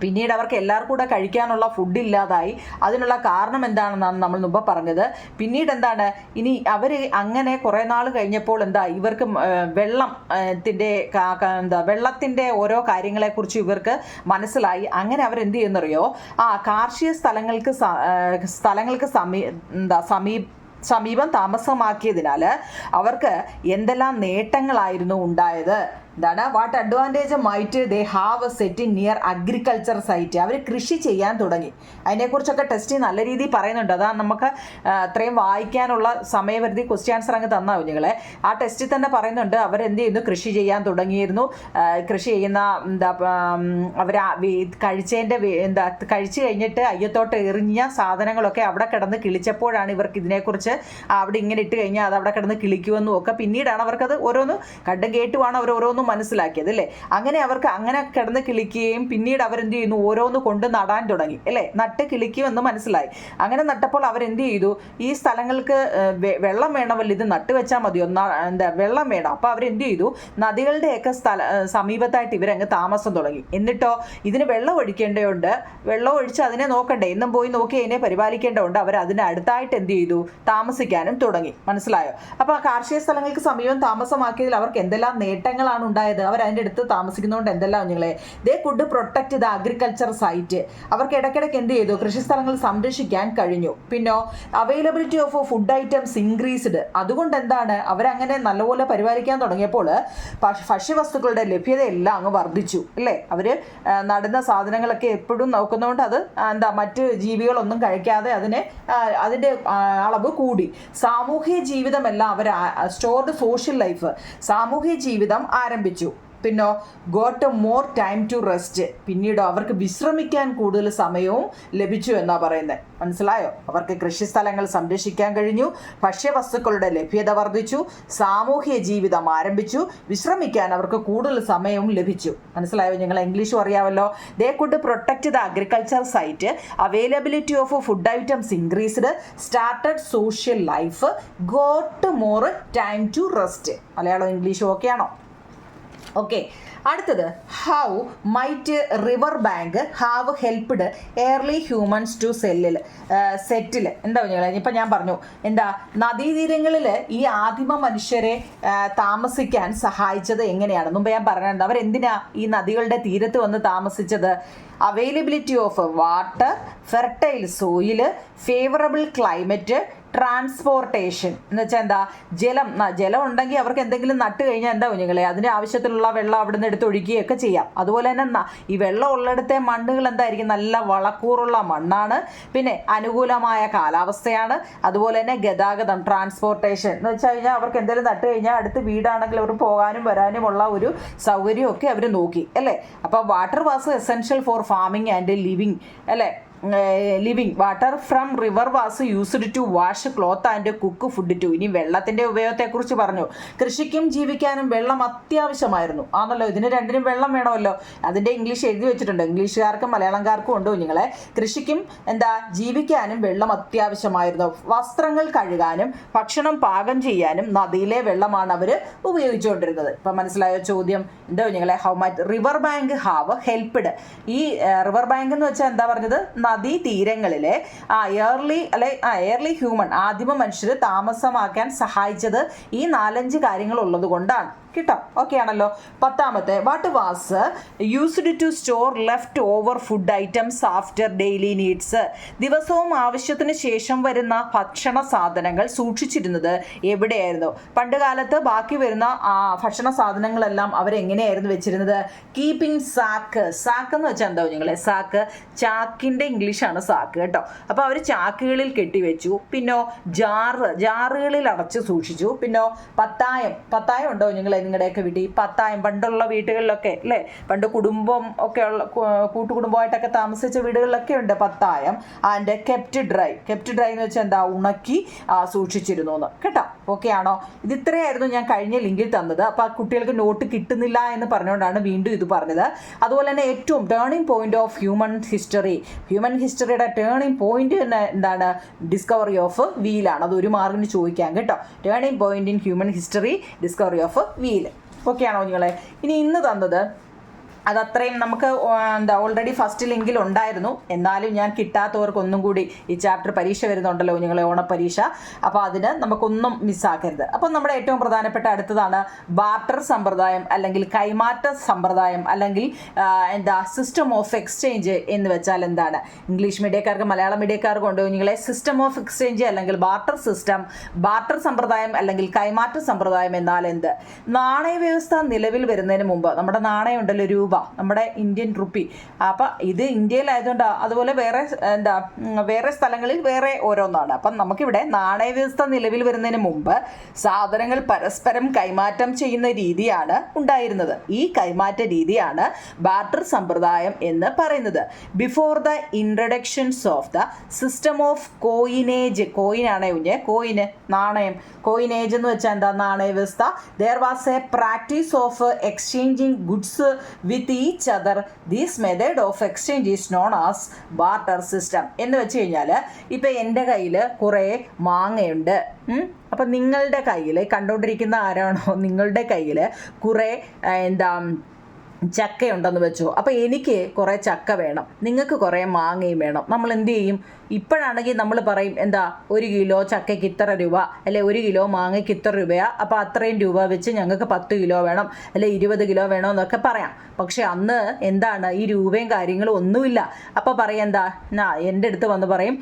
പിന്നീട് അവർക്ക് എല്ലാവർക്കും കൂടെ കഴിക്കാനുള്ള ഫുഡ് ഇല്ലാതായി. അതിനുള്ള കാരണം എന്താണെന്നാണ് നമ്മൾ മുമ്പ് പറഞ്ഞത്. പിന്നീട് എന്താണ് ഇനി അവർ അങ്ങനെ കുറേ നാൾ കഴിഞ്ഞപ്പോൾ ഇവർക്ക് വെള്ളത്തിൻ്റെ ഓരോ കാര്യങ്ങളെക്കുറിച്ച് ഇവർക്ക് മനസ്സിലായി. അങ്ങനെ അവരെന്ത് ചെയ്യുന്നറിയോ, കാർഷിക സ്ഥലങ്ങൾക്ക് സമീപം താമസമാക്കിയതിനാൽ അവർക്ക് എന്തെല്ലാം നേട്ടങ്ങളായിരുന്നു ഉണ്ടായത്. എന്താണ് what advantage might they have setting near agriculture site. അവർ കൃഷി ചെയ്യാൻ തുടങ്ങി. അതിനെക്കുറിച്ചൊക്കെ ടെസ്റ്റ് നല്ല രീതിയിൽ പറയുന്നുണ്ട്. അതാണ് നമുക്ക് അത്രയും വായിക്കാനുള്ള സമയപരിധി ക്വസ്റ്റ്യൻ ആൻസർ അങ്ങ് തന്ന കുഞ്ഞുങ്ങളെ. ആ ടെസ്റ്റിൽ തന്നെ പറയുന്നുണ്ട് അവരെന്ത് ചെയ്യുന്നു, കൃഷി ചെയ്യാൻ തുടങ്ങിയിരുന്നു. കൃഷി ചെയ്യുന്ന അവർ കഴിച്ചു കഴിഞ്ഞിട്ട് അയ്യത്തോട്ട് എറിഞ്ഞ സാധനങ്ങളൊക്കെ അവിടെ കിടന്ന് കിളിച്ചപ്പോഴാണ് ഇവർക്ക് ഇതിനെക്കുറിച്ച് അവിടെ ഇങ്ങനെ ഇട്ട് കഴിഞ്ഞാൽ അത് അവിടെ കിടന്ന് കിളിക്കുമെന്നും ഒക്കെ പിന്നീടാണ് അവർക്കത് ഓരോന്ന് കണ്ടും കേട്ടുമാണ് അവർ ഓരോന്നും മനസ്സിലാക്കിയത് അല്ലേ. അങ്ങനെ അവർക്ക് അങ്ങനെ കിടന്ന് കിളിക്കുകയും പിന്നീട് അവരെന്ത് ചെയ്യുന്നു ഓരോന്ന് കൊണ്ട് നടാൻ തുടങ്ങി അല്ലേ. നട്ട് കിളിക്കുമെന്ന് മനസ്സിലായി. അങ്ങനെ നട്ടപ്പോൾ അവരെന്ത് ചെയ്തു, ഈ സ്ഥലങ്ങൾക്ക് വെള്ളം വേണമല്ലോ, ഇത് നട്ട് വെച്ചാൽ മതിയോ, വെള്ളം വേണം. അപ്പോൾ അവരെന്ത് ചെയ്തു, നദികളുടെയൊക്കെ സമീപത്തായിട്ട് ഇവരങ്ങ് താമസം തുടങ്ങി. എന്നിട്ടോ ഇതിന് വെള്ളം ഒഴിക്കേണ്ടതുണ്ട്, വെള്ളം ഒഴിച്ച് അതിനെ നോക്കണ്ടേ, എന്നും പോയി നോക്കി അതിനെ പരിപാലിക്കേണ്ടതുണ്ട്. അവർ അതിന് അടുത്തായിട്ട് എന്ത് ചെയ്തു, താമസിക്കാനും തുടങ്ങി. മനസ്സിലായോ. അപ്പോൾ കാർഷിക സ്ഥലങ്ങൾക്ക് സമീപം താമസമാക്കിയതിൽ അവർക്ക് എന്തെല്ലാം നേട്ടങ്ങളാണ് ഉണ്ടായത്. അവർ അതിൻ്റെ അടുത്ത് താമസിക്കുന്നതുകൊണ്ട് എന്തെല്ലാം കുഞ്ഞുങ്ങളെ, they could protect the agriculture site. അവർക്ക് ഇടയ്ക്കിടയ്ക്ക് എന്ത് ചെയ്തു, കൃഷി സ്ഥലങ്ങൾ സംരക്ഷിക്കാൻ കഴിഞ്ഞു. പിന്നെ availability of food items increased. അതുകൊണ്ട് എന്താണ് അവരങ്ങനെ നല്ലപോലെ പരിപാലിക്കാൻ തുടങ്ങിയപ്പോൾ ഭക്ഷ്യവസ്തുക്കളുടെ ലഭ്യതയെല്ലാം അങ്ങ് വർദ്ധിച്ചു അല്ലേ. അവർ നടുന്ന സാധനങ്ങളൊക്കെ എപ്പോഴും നോക്കുന്നതുകൊണ്ട് അത് മറ്റ് ജീവികളൊന്നും കഴിക്കാതെ അതിൻ്റെ അളവ് കൂടി. സാമൂഹ്യ ജീവിതമെല്ലാം അവർ സ്റ്റോർഡ് സോഷ്യൽ ലൈഫ്, സാമൂഹ്യ ജീവിതം ആരംഭിച്ചു. പിന്നെ got more time to rest. പിന്നീട് അവർക്ക് വിശ്രമിക്കാൻ കൂടുതൽ സമയവും ലഭിച്ചു എന്നാണ് പറയുന്നത്. മനസ്സിലായോ. അവർക്ക് കൃഷിസ്ഥലങ്ങൾ സംരക്ഷിക്കാൻ കഴിഞ്ഞു, ഭക്ഷ്യവസ്തുക്കളുടെ ലഭ്യത വർദ്ധിച്ചു, സാമൂഹ്യ ജീവിതം ആരംഭിച്ചു, വിശ്രമിക്കാൻ അവർക്ക് കൂടുതൽ സമയവും ലഭിച്ചു. മനസ്സിലായോ. നിങ്ങൾ ഇംഗ്ലീഷും അറിയാമല്ലോ. They could protect the agriculture site, availability of food items increased, started social life, got more time to rest. Malayalam ഇംഗ്ലീഷും ഓക്കെയാണോ? ഓക്കെ. അടുത്തത് how might river bank have helped early humans to settle. എന്താ പറഞ്ഞാൽ ഇപ്പം ഞാൻ പറഞ്ഞു നദീതീരങ്ങളിൽ ഈ ആദിമ മനുഷ്യരെ താമസിക്കാൻ സഹായിച്ചത് എങ്ങനെയാണ്. മുമ്പ് ഞാൻ പറഞ്ഞത് അവരെന്തിനാ ഈ നദികളുടെ തീരത്ത് വന്ന് താമസിച്ചത്. Availability of water, fertile soil, favourable climate, transportation എന്ന് വെച്ചാൽ ജലം ഉണ്ടെങ്കിൽ അവർക്ക് എന്തെങ്കിലും നട്ട് കഴിഞ്ഞാൽ എന്താ കുഞ്ഞുങ്ങളെ അതിന് ആവശ്യത്തിലുള്ള വെള്ളം അവിടെ നിന്ന് എടുത്ത് ഒഴിക്കുകയൊക്കെ ചെയ്യാം. അതുപോലെ തന്നെ ഈ വെള്ളം ഉള്ളിടത്തെ മണ്ണുകൾ എന്തായിരിക്കും, നല്ല വളക്കൂറുള്ള മണ്ണാണ്. പിന്നെ അനുകൂലമായ കാലാവസ്ഥയാണ്. അതുപോലെ തന്നെ ഗതാഗതം, ട്രാൻസ്പോർട്ടേഷൻ എന്ന് വെച്ച് കഴിഞ്ഞാൽ അവർക്ക് എന്തെങ്കിലും നട്ട് കഴിഞ്ഞാൽ അടുത്ത് വീടാണെങ്കിൽ അവർ പോകാനും വരാനുമുള്ള ഒരു സൗകര്യമൊക്കെ അവർ നോക്കി അല്ലേ. അപ്പോൾ water was essential for farming and living അല്ലേ. Living water from river was used to wash cloth and cook food too. ഇനി വെള്ളത്തിൻ്റെ ഉപയോഗത്തെക്കുറിച്ച് പറഞ്ഞു. കൃഷിക്കും ജീവിക്കാനും വെള്ളം അത്യാവശ്യമായിരുന്നു. ആണല്ലോ, ഇതിന് രണ്ടിനും വെള്ളം വേണമല്ലോ. അതിൻ്റെ ഇംഗ്ലീഷ് എഴുതി വെച്ചിട്ടുണ്ട്. ഇംഗ്ലീഷുകാർക്കും മലയാളംകാർക്കും ഉണ്ടോ നിങ്ങളെ? കൃഷിക്കും ജീവിക്കാനും വെള്ളം അത്യാവശ്യമായിരുന്നു. വസ്ത്രങ്ങൾ കഴുകാനും ഭക്ഷണം പാകം ചെയ്യാനും നദിയിലെ വെള്ളമാണ് അവർ ഉപയോഗിച്ചുകൊണ്ടിരുന്നത്. ഇപ്പം മനസ്സിലായോ ചോദ്യം? എന്തോ നിങ്ങളെ how much river bank have helped. ഈ റിവർ ബാങ്ക് എന്ന് വെച്ചാൽ എന്താ പറഞ്ഞത്? നദീ തീരങ്ങളിലെ എയർലി ഹ്യൂമൻ ആദിമ മനുഷ്യർ താമസമാക്കാൻ സഹായിച്ചത് ഈ 4-5 കാര്യങ്ങൾ ഉള്ളത് കൊണ്ടാണ് കേട്ടോ. ഓക്കെ ആണല്ലോ. 10ാമത്തെ, what was used to store left over food items after daily needs. ദിവസവും ആവശ്യത്തിന് ശേഷം വരുന്ന ഭക്ഷണ സാധനങ്ങൾ സൂക്ഷിച്ചിരുന്നത് എവിടെയായിരുന്നു? പണ്ട് കാലത്ത് ബാക്കി വരുന്ന ഭക്ഷണ സാധനങ്ങളെല്ലാം അവരെങ്ങനെയായിരുന്നു വെച്ചിരുന്നത്? Keeping sac. സാക്ക് എന്ന് വെച്ചാൽ എന്താ നിങ്ങളെ? സാക്ക് ചാക്കിൻ്റെ ഇംഗ്ലീഷാണ് സാക്ക് കേട്ടോ. അപ്പോൾ അവർ ചാക്കുകളിൽ കെട്ടിവെച്ചു. പിന്നോ ജാറുകളിൽ അടച്ച് സൂക്ഷിച്ചു. പിന്നോ പത്തായം ഉണ്ടോ നിങ്ങളെ നിങ്ങളുടെയൊക്കെ വീട്ടിൽ? പത്തായം പണ്ടുള്ള വീടുകളിലൊക്കെ അല്ലേ, പണ്ട് കുടുംബം ഒക്കെ ഉള്ള കൂട്ടുകുടുംബമായിട്ടൊക്കെ താമസിച്ച വീടുകളിലൊക്കെ ഉണ്ട് പത്തായം. ആൻഡ് കെപ്റ്റ് ഡ്രൈ എന്ന് വെച്ചാൽ എന്താ? ഉണക്കി സൂക്ഷിച്ചിരുന്നു എന്ന് കേട്ടോ. ഓക്കെ ആണോ? ഇത് ഇത്രയായിരുന്നു ഞാൻ കഴിഞ്ഞ ലിങ്കിൽ തന്നത്. അപ്പോൾ കുട്ടികൾക്ക് നോട്ട് കിട്ടുന്നില്ല എന്ന് പറഞ്ഞുകൊണ്ടാണ് വീണ്ടും ഇത് പറഞ്ഞത്. അതുപോലെ തന്നെ ഏറ്റവും ടേണിംഗ് പോയിന്റ് ഓഫ് ഹ്യൂമൻ ഹിസ്റ്ററിയുടെ ടേണിംഗ് പോയിന്റ് എന്താണ്? ഡിസ്കവറി ഓഫ് വീലാണ്. അത് 1 മാർക്കിന് ചോദിക്കാം കേട്ടോ. Turning point in human history, discovery of wheel. Okay ആണോ നിങ്ങളെ? ഇനി ഇന്ന് തന്നത് അതത്രയും നമുക്ക് ഓൾറെഡി ഫസ്റ്റ് ലിങ്കിൽ ഉണ്ടായിരുന്നു. എന്നാലും ഞാൻ കിട്ടാത്തവർക്ക് ഒന്നും കൂടി ഈ ചാപ്റ്റർ പരീക്ഷ വരുന്നുണ്ടല്ലോ നിങ്ങളെ, ഓണപ്പരീക്ഷ. അപ്പോൾ അതിന് നമുക്കൊന്നും മിസ്സാക്കരുത്. അപ്പോൾ നമ്മുടെ ഏറ്റവും പ്രധാനപ്പെട്ട അടുത്തതാണ് ബാർട്ടർ സമ്പ്രദായം അല്ലെങ്കിൽ കൈമാറ്റ സമ്പ്രദായം അല്ലെങ്കിൽ സിസ്റ്റം ഓഫ് എക്സ്ചേഞ്ച് എന്ന് വെച്ചാൽ എന്താണ്? ഇംഗ്ലീഷ് മീഡിയക്കാർക്ക് മലയാളം മീഡിയക്കാർക്ക് ഉണ്ടോ നിങ്ങളെ? സിസ്റ്റം ഓഫ് എക്സ്ചേഞ്ച് അല്ലെങ്കിൽ ബാർട്ടർ സിസ്റ്റം, ബാർട്ടർ സമ്പ്രദായം അല്ലെങ്കിൽ കൈമാറ്റ സമ്പ്രദായം എന്നാൽ എന്ത്? നാണയ വ്യവസ്ഥ നിലവിൽ വരുന്നതിന് മുമ്പ് നമ്മുടെ നാണയം ഉണ്ടല്ലോ, രൂപ, നമ്മുടെ ഇന്ത്യൻ റുപ്പി. അപ്പം ഇത് ഇന്ത്യയിലായതുകൊണ്ട് അതുപോലെ വേറെ സ്ഥലങ്ങളിൽ വേറെ ഓരോന്നാണ്. അപ്പം നമുക്കിവിടെ നാണയ വ്യവസ്ഥ നിലവിൽ വരുന്നതിന് മുമ്പ് സാധനങ്ങൾ പരസ്പരം കൈമാറ്റം ചെയ്യുന്ന രീതിയാണ് ഉണ്ടായിരുന്നത്. ഈ കൈമാറ്റ രീതിയാണ് ബാർട്ടർ സമ്പ്രദായം എന്ന് പറയുന്നത്. Before the introductions of the system of coinage, കോയിനാണ് കോയിന് നാണയം, കോയിനേജ് എന്ന് വെച്ചാൽ എന്താ? നാണയ വ്യവസ്ഥ. There was a practice of exchanging goods with each other. These method of exchange is known as barter system. എന്ന് വെച്ച് കഴിഞ്ഞാൽ ഇപ്പം എൻ്റെ കയ്യിൽ കുറേ മാങ്ങയുണ്ട്. അപ്പം നിങ്ങളുടെ കയ്യിൽ കണ്ടുകൊണ്ടിരിക്കുന്ന ആരാണോ, നിങ്ങളുടെ കയ്യിൽ കുറേ ചക്കയുണ്ടെന്ന് വെച്ചോ. അപ്പോൾ എനിക്ക് കുറേ ചക്ക വേണം, നിങ്ങൾക്ക് കുറേ മാങ്ങയും വേണം. നമ്മൾ എന്ത് ചെയ്യും? ഇപ്പോഴാണെങ്കിൽ നമ്മൾ പറയും 1 കിലോ ചക്കയ്ക്ക് ഇത്ര രൂപ, അല്ലെ 1 കിലോ മാങ്ങയ്ക്ക് ഇത്ര രൂപയാ, അപ്പോൾ അത്രയും രൂപ വെച്ച് ഞങ്ങൾക്ക് 10 കിലോ വേണം, അല്ലെ 20 കിലോ വേണം എന്നൊക്കെ പറയാം. പക്ഷെ അന്ന് എന്താണ്? ഈ രൂപയും കാര്യങ്ങളും ഒന്നുമില്ല. അപ്പോൾ പറയും എൻ്റെ അടുത്ത് വന്ന് പറയും,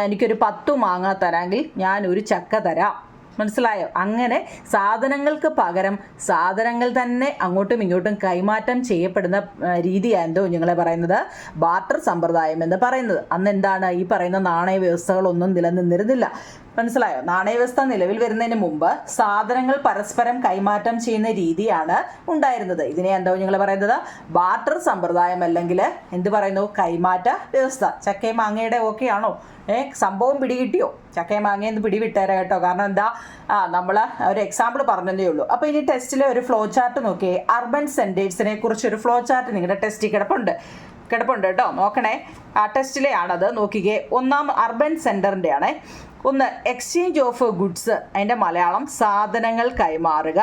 എനിക്കൊരു 10 മാങ്ങ തരാമെങ്കിൽ ഞാൻ ഒരു ചക്ക തരാം. മനസ്സിലായോ? അങ്ങനെ സാധനങ്ങൾക്ക് പകരം സാധനങ്ങൾ തന്നെ അങ്ങോട്ടും ഇങ്ങോട്ടും കൈമാറ്റം ചെയ്യപ്പെടുന്ന രീതിയാണെന്തോ നിങ്ങളെ പറയുന്നത് ബാർട്ടർ സമ്പ്രദായം എന്ന് പറയുന്നത്. അന്ന് എന്താണ്? ഈ പറയുന്ന നാണയ വ്യവസ്ഥകളൊന്നും നിലനിന്നിരുന്നില്ല. മനസ്സിലായോ? നാണയവ്യവസ്ഥ നിലവിൽ വരുന്നതിന് മുമ്പ് സാധനങ്ങൾ പരസ്പരം കൈമാറ്റം ചെയ്യുന്ന രീതിയാണ് ഉണ്ടായിരുന്നത്. ഇതിനെ എന്തോ നിങ്ങൾ പറയുന്നത് ബാർട്ടർ സമ്പ്രദായം അല്ലെങ്കിൽ എന്ത് പറയുന്നു? കൈമാറ്റ വ്യവസ്ഥ. ചക്കയും മാങ്ങയുടെ ഓക്കെ ആണോ? സംഭവം പിടികിട്ടിയോ? ചക്കയും മാങ്ങയെന്ന് പിടിവിട്ടേരാ കേട്ടോ. കാരണം എന്താ, നമ്മൾ ഒരു എക്സാമ്പിൾ പറഞ്ഞതേ ഉള്ളൂ. അപ്പോൾ ഇനി ടെസ്റ്റിലെ ഒരു ഫ്ലോ ചാർട്ട് നോക്കിയേ. അർബൻ സെൻറ്റേഴ്സിനെ കുറിച്ച് ഒരു ഫ്ലോ ചാർട്ട് നിങ്ങളുടെ ടെസ്റ്റിൽ കിടപ്പുണ്ട് കേട്ടോ, നോക്കണേ. ആ ടെസ്റ്റിലെ ആണത്, നോക്കിക്കേ. ഒന്നാം അർബൻ സെൻറ്ററിൻ്റെ ആണേ. 1 എക്സ്ചേഞ്ച് ഓഫ് ഗുഡ്സ്, അതിൻ്റെ മലയാളം സാധനങ്ങൾ കൈമാറുക.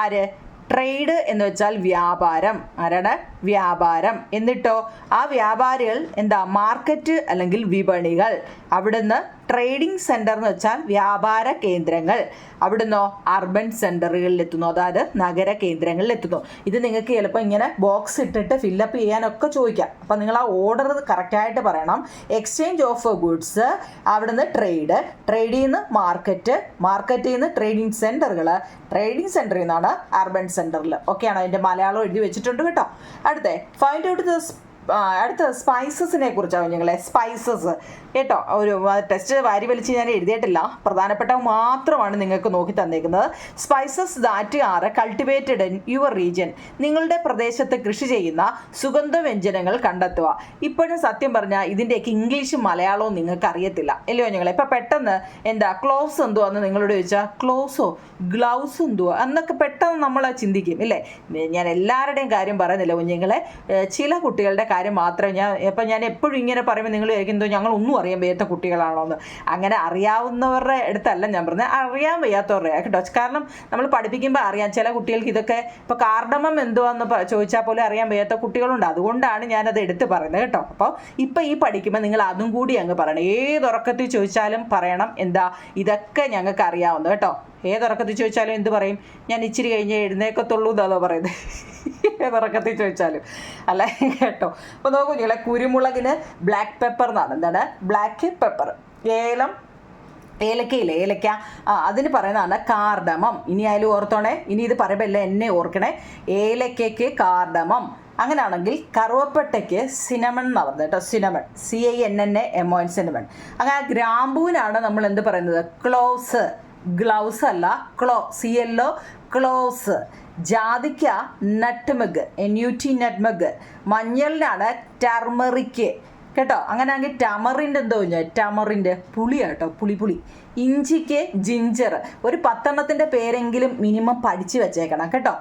ആര്? ട്രേഡ് എന്ന് വെച്ചാൽ വ്യാപാരം. ആരാണ്? വ്യാപാരം. എന്നിട്ടോ ആ വ്യാപാരികൾ മാർക്കറ്റ് അല്ലെങ്കിൽ വിപണികൾ. അവിടുന്ന് ട്രേഡിംഗ് സെൻറ്റർ എന്ന് വെച്ചാൽ വ്യാപാര കേന്ദ്രങ്ങൾ. അവിടുന്ന് അർബൻ സെൻറ്ററുകളിൽ എത്തുന്നു, അതായത് നഗര കേന്ദ്രങ്ങളിൽ എത്തുന്നു. ഇത് നിങ്ങൾക്ക് ചിലപ്പോൾ ഇങ്ങനെ ബോക്സ് ഇട്ടിട്ട് ഫില്ലപ്പ് ചെയ്യാനൊക്കെ ചോദിക്കാം. അപ്പം നിങ്ങൾ ആ ഓർഡർ കറക്റ്റായിട്ട് പറയണം. എക്സ്ചേഞ്ച് ഓഫ് ഗുഡ്സ്, അവിടുന്ന് ട്രേഡിൽ നിന്ന് മാർക്കറ്റിൽ നിന്ന് ട്രേഡിംഗ് സെൻറ്ററുകൾ, ട്രേഡിംഗ് സെൻറ്ററിൽ നിന്നാണ് അർബൻ സെൻറ്ററിൽ. ഓക്കെയാണോ? അതിൻ്റെ മലയാളം എഴുതി വെച്ചിട്ടുണ്ട് കേട്ടോ. അടുത്ത ഫൈൻഡ് ഔട്ട് ദ അടുത്ത സ്പൈസസിനെ കുറിച്ചാണ് കുഞ്ഞുങ്ങളെ. സ്പൈസസ് കേട്ടോ, ഒരു ടെസ്റ്റ് വാരി വലിച്ച് ഞാൻ എഴുതിയിട്ടില്ല, പ്രധാനപ്പെട്ട മാത്രമാണ് നിങ്ങൾക്ക് നോക്കി തന്നേക്കുന്നത്. Spices that are cultivated in your region. നിങ്ങളുടെ പ്രദേശത്ത് കൃഷി ചെയ്യുന്ന സുഗന്ധവ്യഞ്ജനങ്ങൾ കണ്ടെത്തുക. ഇപ്പോഴും സത്യം പറഞ്ഞാൽ ഇതിൻ്റെയൊക്കെ ഇംഗ്ലീഷും മലയാളവും നിങ്ങൾക്ക് അറിയത്തില്ല അല്ലയോ കുഞ്ഞുങ്ങളെ. ഇപ്പം പെട്ടെന്ന് എന്താ ക്ലോസ് എന്തുവാന്ന് നിങ്ങളോട് ചോദിച്ചാൽ ക്ലോസോ ഗ്ലൗസ് എന്തുവാ എന്നൊക്കെ പെട്ടെന്ന് നമ്മൾ ചിന്തിക്കും ഇല്ലേ. ഞാൻ എല്ലാവരുടെയും കാര്യം പറയുന്നില്ല കുഞ്ഞുങ്ങളെ, ചില കുട്ടികളുടെ കാര്യം മാത്രമേ ഞാൻ എപ്പോഴും ഇങ്ങനെ പറയുമ്പോൾ നിങ്ങൾ വിചാരിക്കുന്നത് ഞങ്ങൾ ഒന്നും അറിയാൻ വയ്യാത്ത കുട്ടികളാണോ എന്ന്. അങ്ങനെ അറിയാവുന്നവരുടെ അടുത്തല്ല ഞാൻ പറഞ്ഞത്, അറിയാൻ വയ്യാത്തവരുടെ കേട്ടോ. കാരണം നമ്മൾ പഠിപ്പിക്കുമ്പോൾ അറിയാം ചില കുട്ടികൾക്ക് ഇതൊക്കെ ഇപ്പോൾ കാർഡമം എന്തുവാന്ന് ചോദിച്ചാൽ പോലും അറിയാൻ വയ്യാത്ത കുട്ടികളുണ്ട്. അതുകൊണ്ടാണ് ഞാനത് എടുത്ത് പറയുന്നത് കേട്ടോ. അപ്പോൾ ഇപ്പം ഈ പഠിക്കുമ്പോൾ നിങ്ങൾ അതും കൂടി അങ്ങ് പറയണം. ഏതുറക്കത്തിൽ ചോദിച്ചാലും പറയണം എന്താ ഇതൊക്കെ ഞങ്ങൾക്ക് അറിയാവുന്നത് കേട്ടോ. ഏതുറക്കത്തിൽ ചോദിച്ചാലും എന്ത് പറയും, ഞാൻ ഇച്ചിരി കഴിഞ്ഞ് എഴുന്നേക്കത്തുള്ളൂ എന്നാണോ പറയുന്നത്. ഏതുറക്കത്തിൽ ചോദിച്ചാലും അല്ല കേട്ടോ. അപ്പോൾ നോക്കൂ നിങ്ങളെ, കുരുമുളകിന് ബ്ലാക്ക് പെപ്പർ എന്നാണ്. എന്താണ് ബ്ലാക്ക് പെപ്പർ? ഏലക്കയില്ലേ, ഏലക്ക, അതിന് പറയുന്നതാണ് കാർഡമം. ഇനി ആയാലും ഓർത്തോണേ, ഇനി ഇത് പറയുമ്പോൾ എല്ലാം എന്നെ ഓർക്കണേ. ഏലക്കയ്ക്ക് കാർഡമം. അങ്ങനെയാണെങ്കിൽ കറുവപ്പട്ടയ്ക്ക് സിനമൺ എന്നാണ് പറഞ്ഞത് കേട്ടോ. Cinnamon, CINNAMON, cinnamon. അങ്ങനെ ഗ്രാമ്പൂവിനാണ് നമ്മൾ എന്ത് പറയുന്നത്, ക്ലോസ്. ഗ്ലൗസ് അല്ല, CLO, ക്ലോസ്. ജാതിക്ക നട്ട്മഗ്, NUT നട്ട്മഗ്. മഞ്ഞളിനാണ് ടർമറിക്ക് കേട്ടോ. അങ്ങനെയാണെങ്കിൽ ടമറിൻ്റെ എന്തോ ടമറിൻ്റെ പുളിയാട്ടോ, പുളി. ഇഞ്ചിക്ക് ജിഞ്ചർ. ഒരു 10 പേരെങ്കിലും മിനിമം പഠിച്ചു വെച്ചേക്കണം കേട്ടോ.